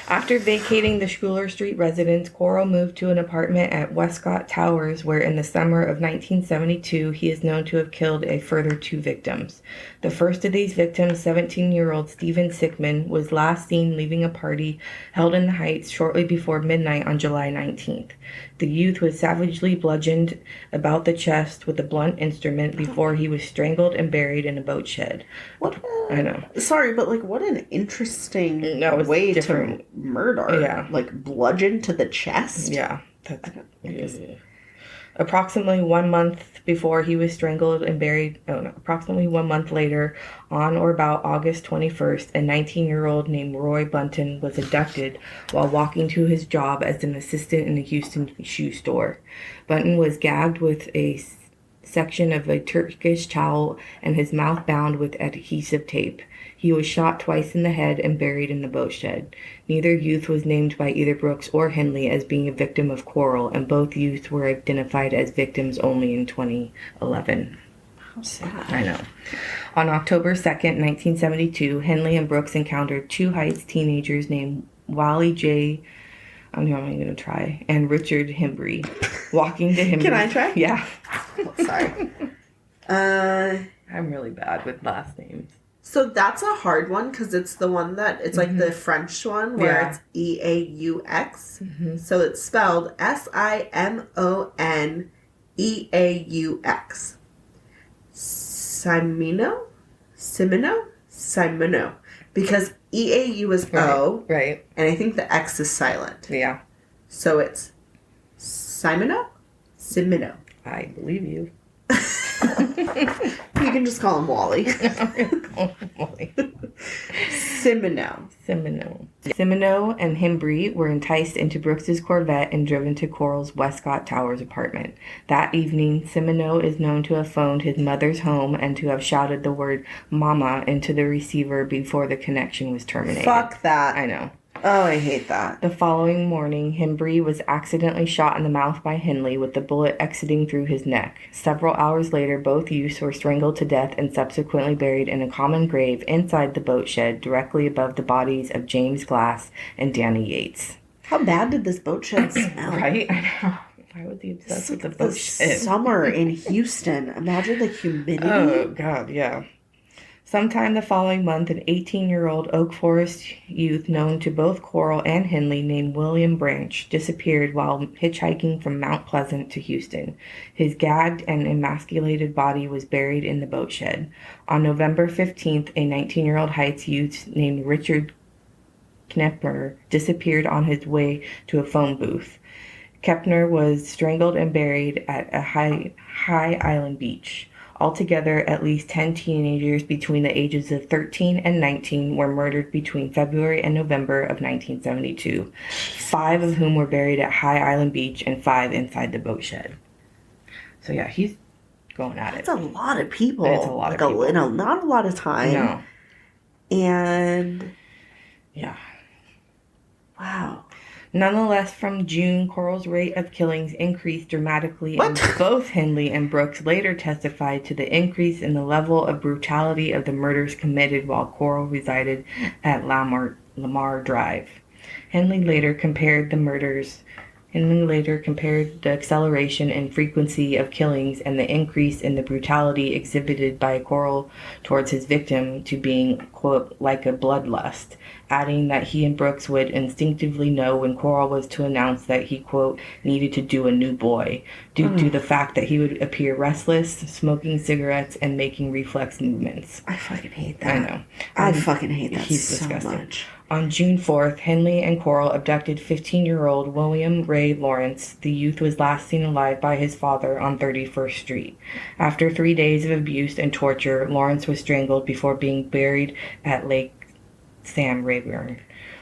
After vacating the Schuler Street residence, Corll moved to an apartment at Westcott Towers, where in the summer of 1972, he is known to have killed a further 2 victims. The first of these victims, 17-year-old Stephen Sickman, was last seen leaving a party held in the Heights shortly before midnight on July 19th. The youth was savagely bludgeoned about the chest with a blunt instrument before he was strangled and buried in a boat shed. I know. Sorry, but like, what an interesting way to murder. Yeah. Like, bludgeon to the chest? Yeah. Approximately 1 month before he was strangled and buried, approximately 1 month later, on or about August 21st, a 19-year-old named Roy Bunton was abducted while walking to his job as an assistant in a Houston shoe store. Bunton was gagged with a section of a Turkish towel and his mouth bound with adhesive tape. He was shot twice in the head and buried in the boat shed. Neither youth was named by either Brooks or Henley as being a victim of Corll, and both youths were identified as victims only in 2011. How sad. I know. On October 2nd, 1972, Henley and Brooks encountered 2 Heights teenagers named Wally J. I'm not even going to try. And Richard Hembry. Walking to Hembry. Can I try? Yeah. Sorry. I'm really bad with last names. So that's a hard one because it's the one that, it's like the French one where it's E-A-U-X. Mm-hmm. So it's spelled S-I-M-O-N-E-A-U-X. Simono? Because E-A-U is O. Right. And I think the X is silent. Yeah. So it's Simono? I believe you. You can just call him Wally. Simono and Hembry were enticed into Brooks's Corvette and driven to Corll's Westcott Towers apartment. That evening, Simono is known to have phoned his mother's home and to have shouted the word "Mama" into the receiver before the connection was terminated. Fuck that. I know. Oh, I hate that. The following morning, Hembry was accidentally shot in the mouth by Henley with the bullet exiting through his neck. Several hours later, both youths were strangled to death and subsequently buried in a common grave inside the boat shed directly above the bodies of James Glass and Danny Yates. How bad did this boat shed smell? Right? I know. Why was he obsessed with the boat shed? Summer in Houston. Imagine the humidity. Oh, God, yeah. Sometime the following month, an 18-year-old Oak Forest youth known to both Corll and Henley named William Branch disappeared while hitchhiking from Mount Pleasant to Houston. His gagged and emasculated body was buried in the boat shed. On November 15th, a 19-year-old Heights youth named Richard Knepper disappeared on his way to a phone booth. Kepner was strangled and buried at a High Island beach. Altogether, at least 10 teenagers between the ages of 13 and 19 were murdered between February and November of 1972, 5 of whom were buried at High Island Beach and 5 inside the boat shed. So yeah, he's going at it. That's a lot of people. It's a lot of people. Not a lot of time. No. And... yeah. wow. Nonetheless, from June, Corll's rate of killings increased dramatically, What? and both Henley and Brooks later testified to the increase in the level of brutality of the murders committed while Corll resided at Lamar Drive. Henley later compared the acceleration and frequency of killings and the increase in the brutality exhibited by Corll towards his victim to being, quote, like a bloodlust, adding that he and Brooks would instinctively know when Corll was to announce that he, quote, needed to do a new boy, due to the fact that he would appear restless, smoking cigarettes, and making reflex movements. I fucking hate that. I know. I fucking hate that He's so disgusting. much. On June 4th, Henley and Corll abducted 15-year-old William Ray Lawrence. The youth was last seen alive by his father on 31st Street. After 3 days of abuse and torture, Lawrence was strangled before being buried at Lake Sam Rayburn.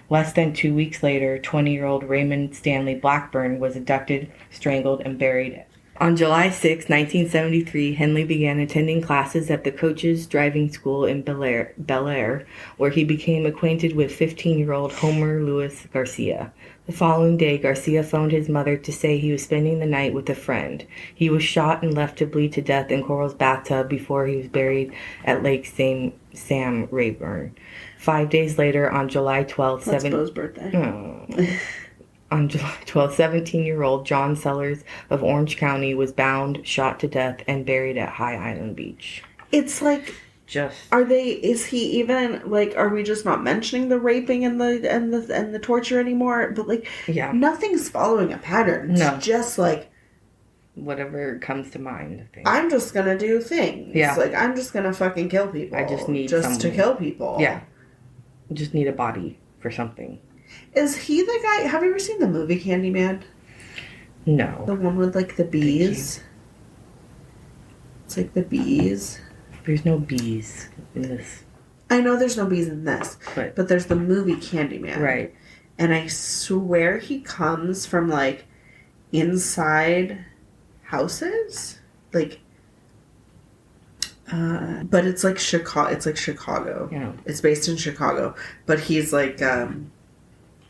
Less than 2 weeks later, 20-year-old Raymond Stanley Blackburn was abducted, strangled, and buried. On July 6, 1973, Henley began attending classes at the Coaches Driving School in Bel Air, where he became acquainted with 15-year-old Homer Luis Garcia. The following day, Garcia phoned his mother to say he was spending the night with a friend. He was shot and left to bleed to death in Corll's bathtub before he was buried at Lake Sam Rayburn. 5 days later, on July 12th... That's Bo's birthday. On July 12th, 17-year-old John Sellers of Orange County was bound, shot to death, and buried at High Island Beach. It's like... is he even, like, are we just not mentioning the raping and the torture anymore? But, like, yeah, nothing's following a pattern. It's just, like... whatever comes to mind. I think. I'm just gonna do things. Yeah. Like, I'm just gonna fucking kill people. I just need to kill people. Yeah. Just need a body for something. Is he the guy... have you ever seen the movie Candyman? No. The one with, like, the bees? It's like the bees. There's no bees in this. I know there's no bees in this. But there's the movie Candyman. Right. And I swear he comes from, like, inside houses. Like... but it's like Chicago. It's like Chicago. Yeah. It's based in Chicago. But he's like,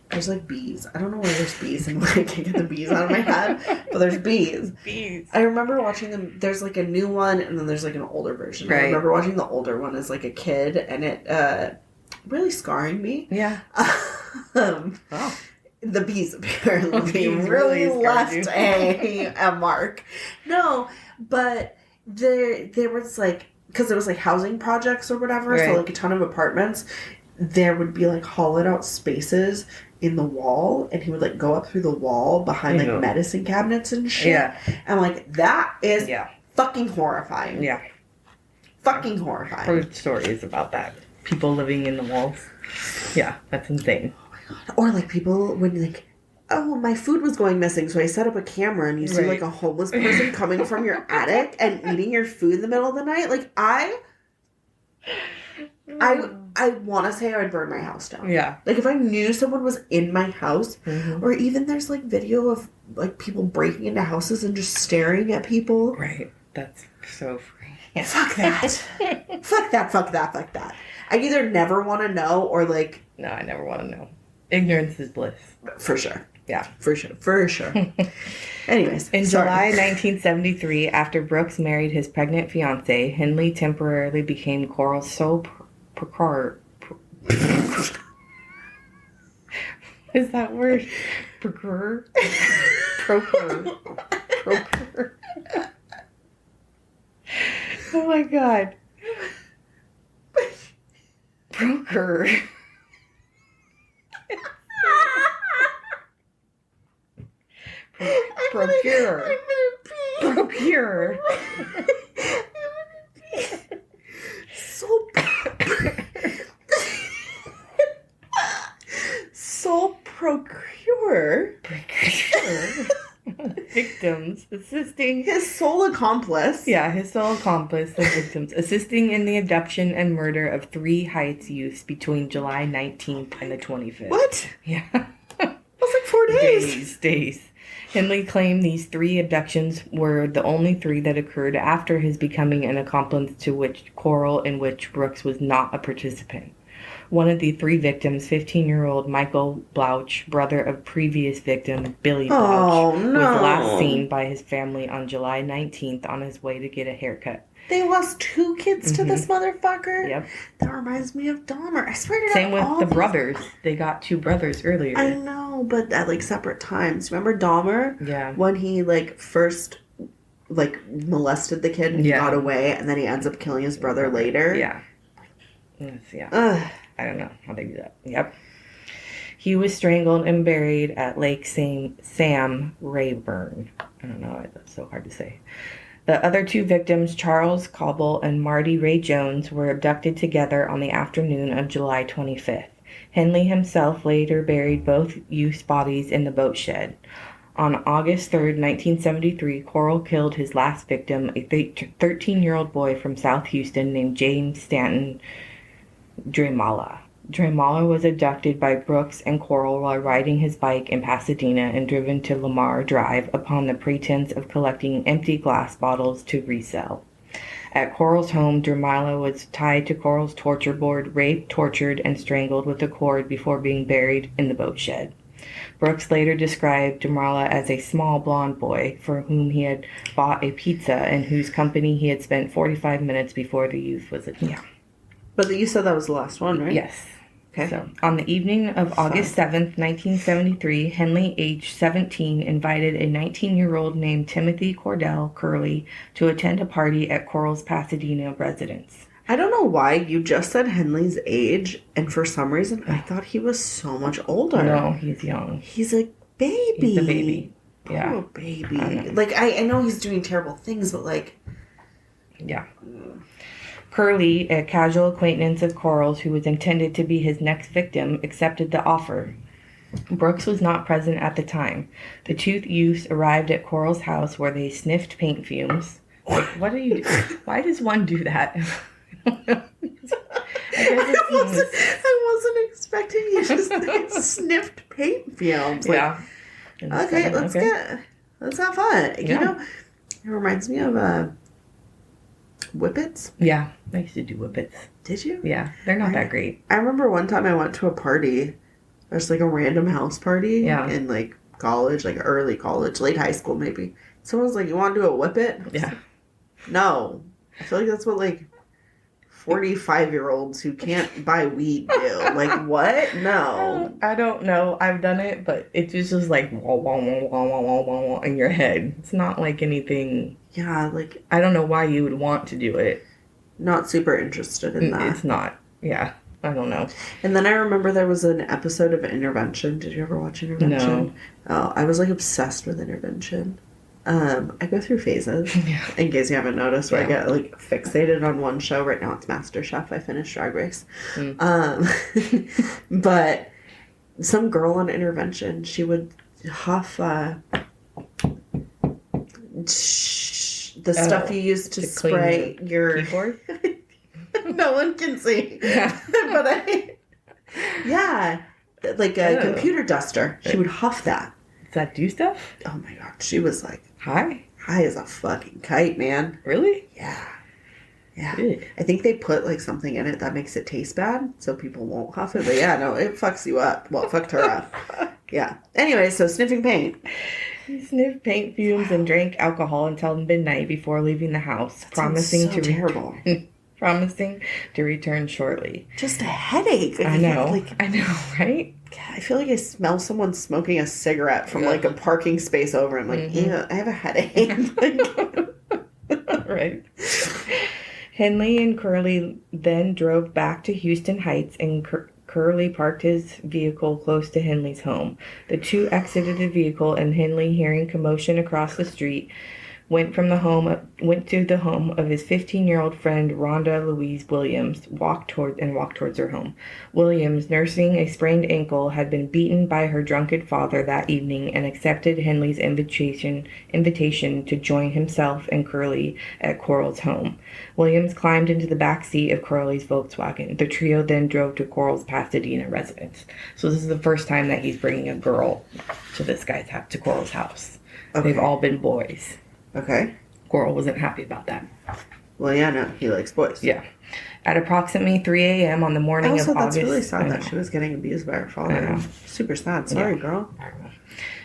there's like bees. I don't know why there's bees and I can't get the bees out of my head. But there's bees. Bees. I remember watching them. There's like a new one and then there's like an older version. Right. I remember watching the older one as like a kid and it really scarring me. Yeah. Oh. The bees apparently Bees really really left a mark. No, but there was like, because it was like housing projects or whatever, right. So like a ton of apartments, there would be like hollowed out spaces in the wall and he would like go up through the wall behind like medicine cabinets and shit. Yeah. And like that is fucking horrifying. Yeah. Fucking horrifying. Heard stories about that. People living in the walls. Yeah, that's insane. Oh my god. Or like people when like, oh, my food was going missing, so I set up a camera and you see like a homeless person coming from your attic and eating your food in the middle of the night. Like I want to say I would burn my house down. Yeah. Like if I knew someone was in my house, or even there's like video of like people breaking into houses and just staring at people. Right. That's so free. Yeah. Fuck that. Fuck that. Fuck that. Fuck that. I either never want to know or like. No, I never want to know. Ignorance is bliss. For sure. Yeah. For sure. For sure. Anyways. In July 1973, after Brooks married his pregnant fiancée, Henley temporarily became Corll's sole procurator. Is that word? Procureur? Procureur. Procureur. Oh my god. Procure. Procure. I'm gonna pee. Procure. Sole Sole procure. Victims assisting. His sole accomplice. Yeah, his sole accomplice, the victims, assisting in the abduction and murder of 3 Heights youths between July 19th and the 25th. What? Yeah. That was like 4 days. Days. Henley claimed these 3 abductions were the only 3 that occurred after his becoming an accomplice to which Corll, in which Brooks was not a participant. One of the 3 victims, 15-year-old Michael Blouch, brother of previous victim Billy Blouch, was last seen by his family on July 19th on his way to get a haircut. They lost 2 kids to this motherfucker? Yep. That reminds me of Dahmer. I swear to God. Same with the brothers. They got 2 brothers earlier. I know, but at like separate times. Remember Dahmer? Yeah. When he like first like molested the kid and he got away, and then he ends up killing his brother later? Yeah. Yeah. Ugh. I don't know how they do that. Yep. He was strangled and buried at Lake Sam Rayburn. I don't know. That's so hard to say. The other 2 victims, Charles Cobble and Marty Ray Jones, were abducted together on the afternoon of July 25th. Henley himself later buried both youths' bodies in the boat shed. On August 3rd, 1973, Corll killed his last victim, a 13-year-old boy from South Houston named James Stanton Dramala. Dramala was abducted by Brooks and Corll while riding his bike in Pasadena and driven to Lamar Drive upon the pretense of collecting empty glass bottles to resell. At Corll's home, Dramala was tied to Corll's torture board, raped, tortured, and strangled with a cord before being buried in the boat shed. Brooks later described Dramala as a small blonde boy for whom he had bought a pizza and whose company he had spent 45 minutes before the youth was Yeah. But you said that was the last one, right? Yes. Okay. So, on the evening of August 7th, 1973, Henley, aged 17, invited a 19-year-old named Timothy Cordell Curley to attend a party at Corll's Pasadena residence. I don't know why you just said Henley's age, and for some reason I thought he was so much older. No, he's young. He's a baby. He's a baby. Yeah. Poor baby. Like, I know he's doing terrible things, but like... Yeah. Curley, a casual acquaintance of Corll's who was intended to be his next victim, accepted the offer. Brooks was not present at the time. The 2 youths arrived at Corll's house where they sniffed paint fumes. Like, what are you doing? Why does one do that? I wasn't expecting you to say sniffed paint fumes. Like, yeah. Okay, let's have fun. Yeah. You know, it reminds me of Whippets. Yeah, I used to do whippets. Did you? Yeah, they're not that great. I remember one time I went to a party. There's like a random house party in like college, like early college, late high school maybe. Someone was like, "You want to do a whippet?" Yeah. No. I feel like that's what like 45-year-olds who can't buy weed do. Like, what? No. I don't know. I've done it, but it just is like wah, wah, wah, wah, wah, wah, wah, wah in your head. It's not like anything. Yeah, like... I don't know why you would want to do it. Not super interested in that. It's not. Yeah. I don't know. And then I remember there was an episode of Intervention. Did you ever watch Intervention? No. Oh, I was like obsessed with Intervention. I go through phases, in case you haven't noticed, where I get like fixated on one show. Right now it's MasterChef. I finished Drag Race. But some girl on Intervention, she would huff the stuff you use to spray your keyboard. No one can see. Yeah. But like a computer duster. She would huff that. Does that do stuff? Oh my god. She was like high as a fucking kite, man. Really? Yeah. Yeah. Ew. I think they put like something in it that makes it taste bad so people won't huff it. But yeah, no, it fucks you up. Well, it fucked her up. Yeah. Anyway, so sniffing paint. He sniffed paint fumes and drank alcohol until midnight before leaving the house, promising to return shortly. Just a headache. I know. I know, right? I feel like I smell someone smoking a cigarette from like a parking space over. I'm like, ew, I have a headache. Right. Henley and Curly then drove back to Houston Heights, and Curly parked his vehicle close to Henley's home. The two exited the vehicle, and Henley, hearing commotion across the street, went to the home of his 15-year-old friend Rhonda Louise Williams, walked towards her home. Williams, nursing a sprained ankle, had been beaten by her drunken father that evening and accepted Henley's invitation to join himself and Curly at Corll's home. Williams climbed into the back seat of Curly's Volkswagen. The trio then drove to Corll's Pasadena residence. So this is the first time that he's bringing a girl to to Corll's house. Okay. They've all been boys. Okay. Corll wasn't happy about that. Well, yeah, no, he likes boys. Yeah. At approximately 3 a.m. on the morning of August... that's really sad that she was getting abused by her father. Super sad. Sorry, girl.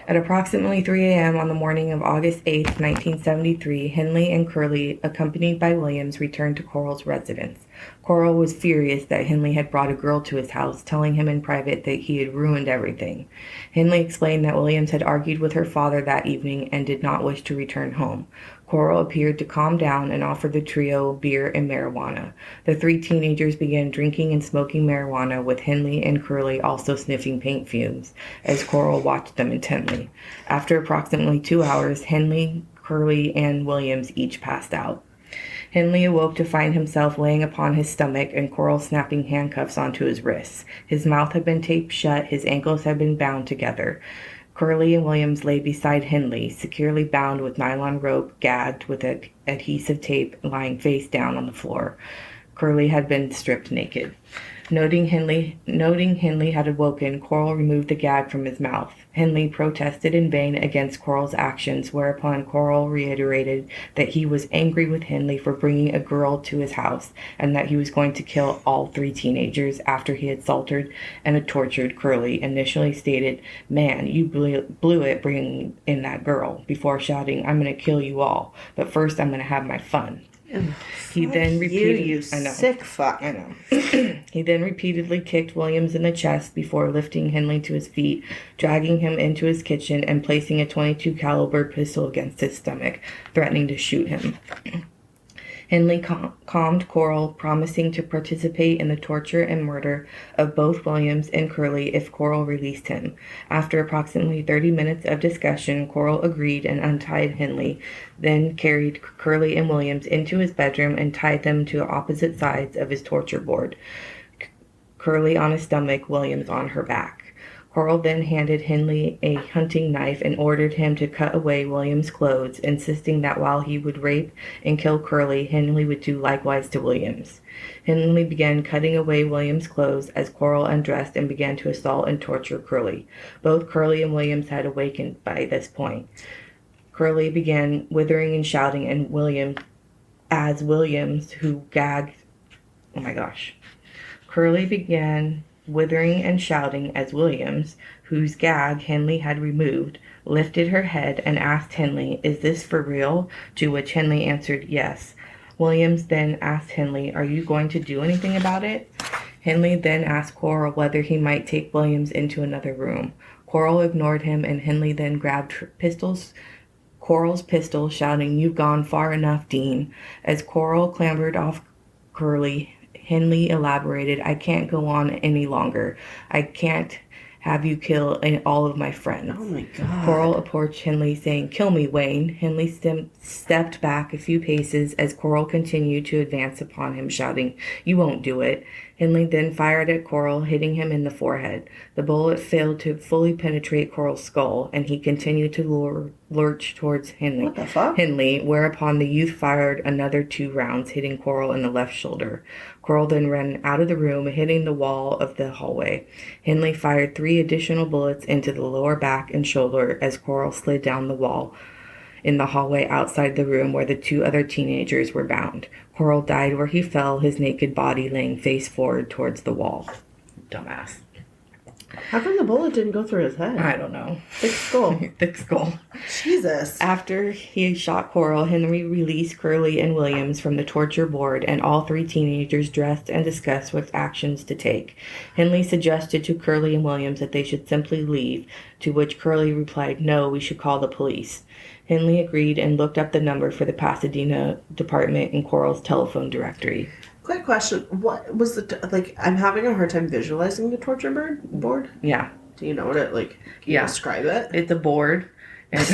At approximately 3 a.m. on the morning of August 8th, 1973, Henley and Curly, accompanied by Williams, returned to Corll's residence. Corll was furious that Henley had brought a girl to his house, telling him in private that he had ruined everything. Henley explained that Williams had argued with her father that evening and did not wish to return home. Corll appeared to calm down and offered the trio beer and marijuana. The three teenagers began drinking and smoking marijuana, with Henley and Curly also sniffing paint fumes, as Corll watched them intently. After approximately 2 hours, Henley, Curly, and Williams each passed out. Henley awoke to find himself laying upon his stomach and Corll snapping handcuffs onto his wrists. His mouth had been taped shut, his ankles had been bound together. Curly and Williams lay beside Henley, securely bound with nylon rope, gagged with adhesive tape, lying face down on the floor. Curly had been stripped naked. Noting Henley had awoken, Corll removed the gag from his mouth. Henley protested in vain against Corll's actions, whereupon Corll reiterated that he was angry with Henley for bringing a girl to his house, and that he was going to kill all three teenagers after he had assaulted and tortured Curly. Initially stated, "Man, you blew it bringing in that girl," before shouting, "I'm going to kill you all, but first I'm going to have my fun." He then repeated, you sick fuck. I know. He then repeatedly kicked Williams in the chest before lifting Henley to his feet, dragging him into his kitchen, and placing a .22 caliber pistol against his stomach, threatening to shoot him. Henley calmed Corll, promising to participate in the torture and murder of both Williams and Curly if Corll released him. After approximately 30 minutes of discussion, Corll agreed and untied Henley, then carried Curly and Williams into his bedroom and tied them to opposite sides of his torture board. Curly on his stomach, Williams on her back. Corll then handed Henley a hunting knife and ordered him to cut away Williams' clothes, insisting that while he would rape and kill Curly, Henley would do likewise to Williams. Henley began cutting away Williams' clothes as Corll undressed and began to assault and torture Curly. Both Curly and Williams had awakened by this point. Curly began withering and shouting, and Williams, who gagged... Oh my gosh. Curly began withering and shouting as Williams, whose gag Henley had removed, lifted her head and asked Henley, "Is this for real?" To which Henley answered yes. Williams then asked Henley, "Are you going to do anything about it?" Henley then asked Corll whether he might take Williams into another room. Corll ignored him, and Henley then grabbed Corll's pistol, shouting, "You've gone far enough, Dean." As Corll clambered off Curly, Henley elaborated, "I can't go on any longer. I can't have you kill all of my friends." Oh my God. Corll approached Henley, saying, "Kill me, Wayne." Henley stepped back a few paces as Corll continued to advance upon him, shouting, "You won't do it." Henley then fired at Corll, hitting him in the forehead. The bullet failed to fully penetrate Corll's skull, and he continued to lurch towards Henley. What the fuck? Henley, whereupon the youth fired another 2 rounds, hitting Corll in the left shoulder. Corll then ran out of the room, hitting the wall of the hallway. Henley fired 3 additional bullets into the lower back and shoulder as Corll slid down the wall in the hallway outside the room where the 2 other teenagers were bound. Corll died where he fell, his naked body laying face forward towards the wall. Dumbass. How come the bullet didn't go through his head? I don't know. Thick skull. Thick skull. Jesus. After he shot Corll, Henry released Curley and Williams from the torture board, and all three teenagers dressed and discussed what actions to take. Henley suggested to Curley and Williams that they should simply leave, to which Curley replied, "No, we should call the police." Henley agreed and looked up the number for the Pasadena department in Corll's telephone directory. Quick question. What was I'm having a hard time visualizing the torture board. Yeah. Do you know what it, can you describe it? It's a board. And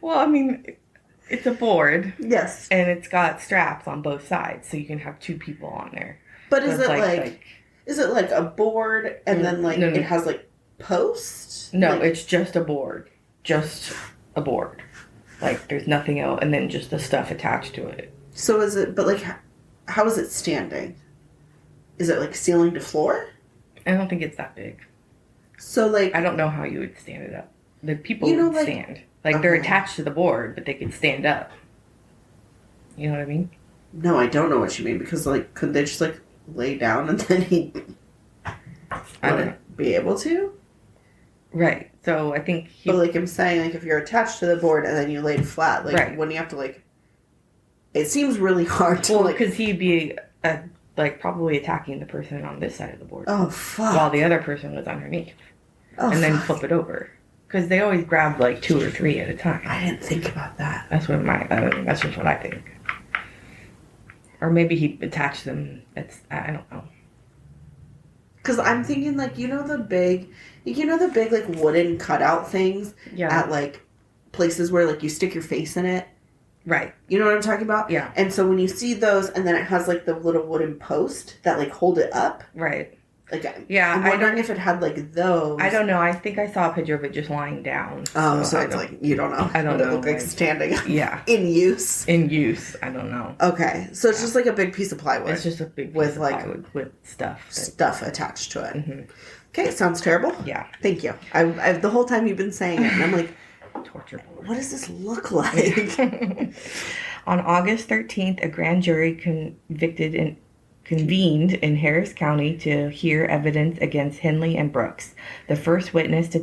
well, I mean, it's a board. Yes. And it's got straps on both sides, so you can have two people on there. But so is it like a board and then no. it has posts? No, it's just a board. Just a board. There's nothing else, and then just the stuff attached to it. So is it, how is it standing? Is it ceiling to floor? I don't think it's that big. So I don't know how you would stand it up. The people would stand. Okay. They're attached to the board, but they could stand up. You know what I mean? No, I don't know what you mean, because could they just lay down and then he'd be able to? Right. So I think But I'm saying, if you're attached to the board and then you laid flat, right. When you have to it seems really hard to because he'd be probably attacking the person on this side of the board. Oh fuck! While the other person was underneath. Oh, and then flip it over. Because they always grab 2 or 3 at a time. I didn't think about that. That's just what I think. Or maybe he attached them. I don't know. Because I'm thinking the big wooden cutout things at places where you stick your face in it. Right. You know what I'm talking about? Yeah. And so when you see those, and then it has the little wooden post that hold it up. Right. Yeah, I'm wondering if it had those. I don't know. I think I saw a picture of it just lying down. Oh, so it's you don't know. I don't know. It looked standing up. Yeah. In use. In use. I don't know. Okay. So it's just a big piece of plywood. It's just a big piece of plywood with stuff. Stuff attached to it. Mm-hmm. Okay, sounds terrible. Yeah. Thank you. I the whole time you've been saying it, and I'm torture board. What does this look like? On August 13th, a grand jury convened in Harris County to hear evidence against Henley and Brooks. The first witness to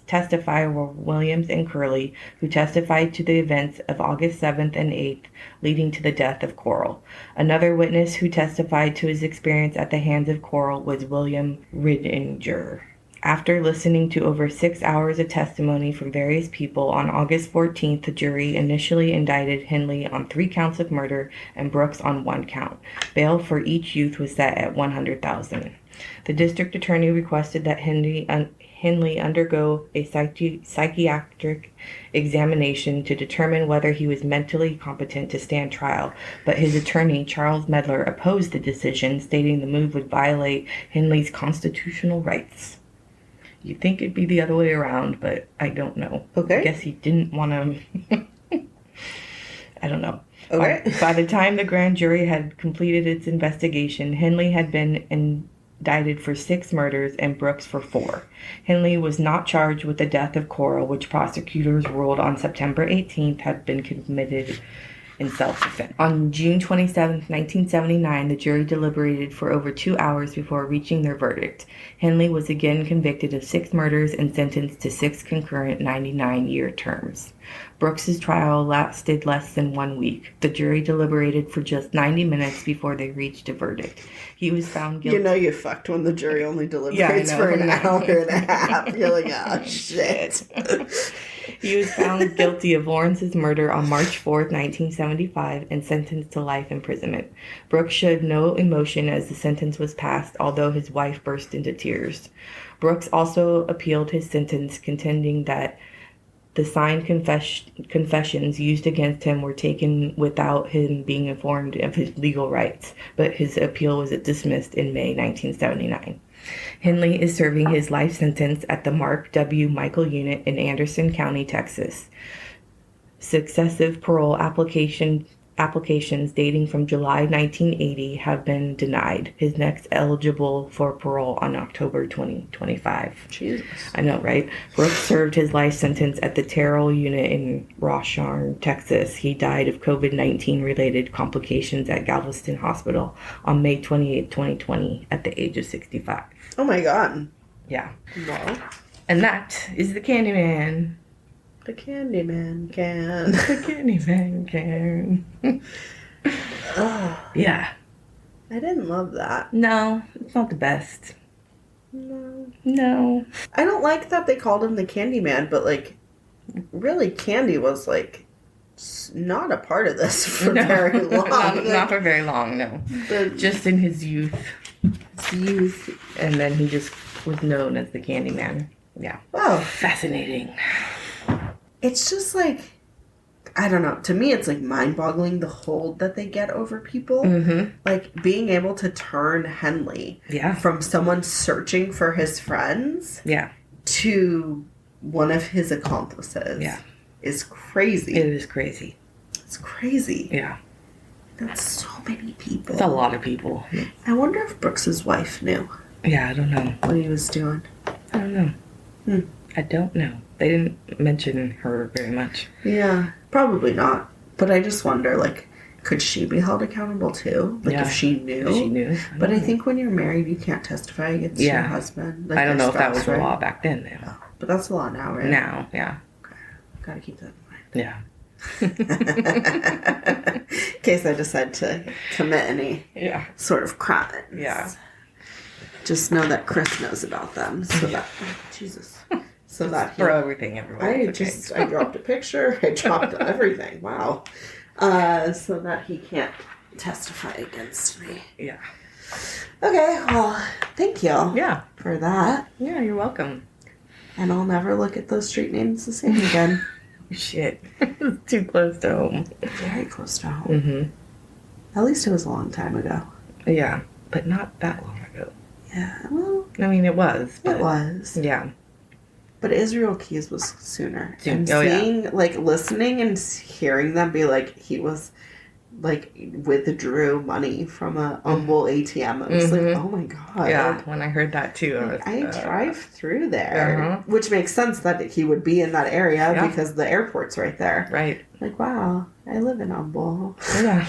testify were Williams and Curley, who testified to the events of August 7th and 8th, leading to the death of Corll. Another witness who testified to his experience at the hands of Corll was William Ridinger. After listening to over 6 hours of testimony from various people, on August 14th, the jury initially indicted Henley on 3 counts of murder and Brooks on 1 count. Bail for each youth was set at $100,000. The district attorney requested that Henley undergo a psychiatric examination to determine whether he was mentally competent to stand trial, but his attorney, Charles Medler, opposed the decision, stating the move would violate Henley's constitutional rights. You'd think it'd be the other way around, but I don't know. Okay. I guess he didn't want to... I don't know. Okay. By the time the grand jury had completed its investigation, Henley had been indicted for 6 murders and Brooks for 4. Henley was not charged with the death of Corll, which prosecutors ruled on September 18th had been committed in self-defense. On June 27, 1979, the jury deliberated for over 2 hours before reaching their verdict. Henley was again convicted of 6 murders and sentenced to 6 concurrent 99-year terms. Brooks's trial lasted less than 1 week. The jury deliberated for just 90 minutes before they reached a verdict. He was found guilty. You know you fucked when the jury only deliberates for an hour and a half. You're like, oh, shit. He was found guilty of Lawrence's murder on March 4th, 1975, and sentenced to life imprisonment. Brooks showed no emotion as the sentence was passed, although his wife burst into tears. Brooks also appealed his sentence, contending that the signed confessions used against him were taken without him being informed of his legal rights, but his appeal was dismissed in May 1979. Henley is serving his life sentence at the Mark W. Michael Unit in Anderson County, Texas. Successive parole applications applications dating from July 1980 have been denied. His next eligible for parole on October 2025. Jesus. I know, right? Brooks served his life sentence at the Terrell unit in Rosharn, Texas. He died of COVID-19 related complications at Galveston Hospital on May 28, 2020, at the age of 65. Oh my God. Yeah. Well, And that is the Candyman. the Candyman can. The Candyman can. Ugh, Yeah. I didn't love that. No, it's not the best. No. No. I don't like that they called him the Candyman, but like, really, Candy was like not a part of this for very long. Not for very long, no. Just in his youth. And then he just was known as the Candyman. Yeah. Wow. Fascinating. It's just like, I don't know. To me, it's like mind-boggling the hold that they get over people. Mm-hmm. Like being able to turn Henley from someone searching for his friends to one of his accomplices is crazy. It is crazy. It's crazy. Yeah. That's so many people. It's a lot of people. I wonder if Brooks's wife knew. Yeah, I don't know what he was doing. I don't know. I don't know. They didn't mention her very much. Yeah, probably not. But I just wonder, like, could she be held accountable too? Like, if she knew? If she knew. But I think when you're married, you can't testify against your husband. Like I don't know spouse, if that was the law back then, though. Oh, but that's the law now, right? Now, yeah. Okay. Gotta keep that in mind. Yeah. In case I decide to commit any sort of crime. Yeah. Just know that Chris knows about them. So that, Jesus. So that throw everything everywhere. I dropped a picture. I dropped everything. Wow. So that he can't testify against me. Yeah. Okay. Well, thank you. Yeah. For that. Yeah, you're welcome. And I'll never look at those street names the same again. Shit. It's too close to home. Very close to home. Mm-hmm. At least it was a long time ago. Yeah. But not that long ago. Yeah. Well. I mean, it was. It was. Yeah. But Israel Keys was sooner. And seeing, like, listening and hearing them be like, he was, like, withdrew money from a humble ATM. I was like, oh my God. Yeah, when I heard that too. I drive through there. Which makes sense that he would be in that area because the airport's right there. Right. Like, wow, I live in Humble. Yeah.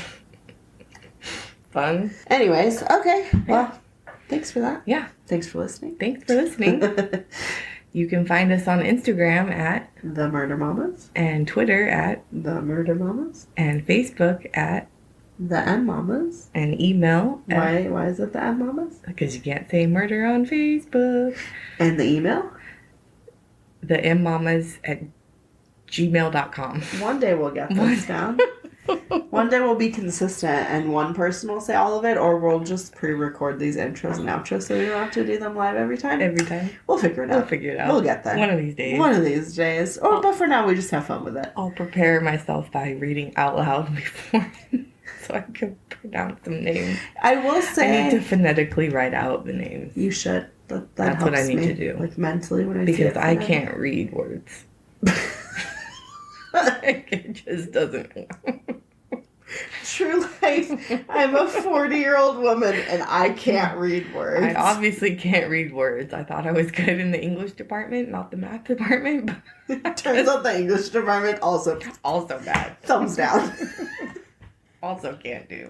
Fun. Anyways, okay. Well, thanks for that. Yeah. Thanks for listening. Thanks for listening. You can find us on Instagram at The Murder Mamas. And Twitter at The Murder Mamas. And Facebook at The M Mamas. And email. Why is it The M Mamas? Because you can't say murder on Facebook. And the email? The mmamas at gmail.com. One day we'll get this down. One day we'll be consistent and one person will say all of it, or we'll just pre-record these intros and outros so we don't have to do them live every time. We'll figure it out. We'll get there. One of these days. But for now, we just have fun with it. I'll prepare myself by reading out loud before so I can pronounce some names. I will say... I need to phonetically write out the names. You should. That's what I need to do. Like mentally when I because see it I can't read words. It just doesn't. True life. I'm a 40-year-old woman and I can't read words. I obviously can't read words. I thought I was good in the English department, not the math department. Turns out the English department also bad. Thumbs down. Also can't do.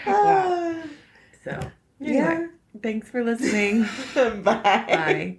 Wow. So, anyway, thanks for listening. Bye. Bye.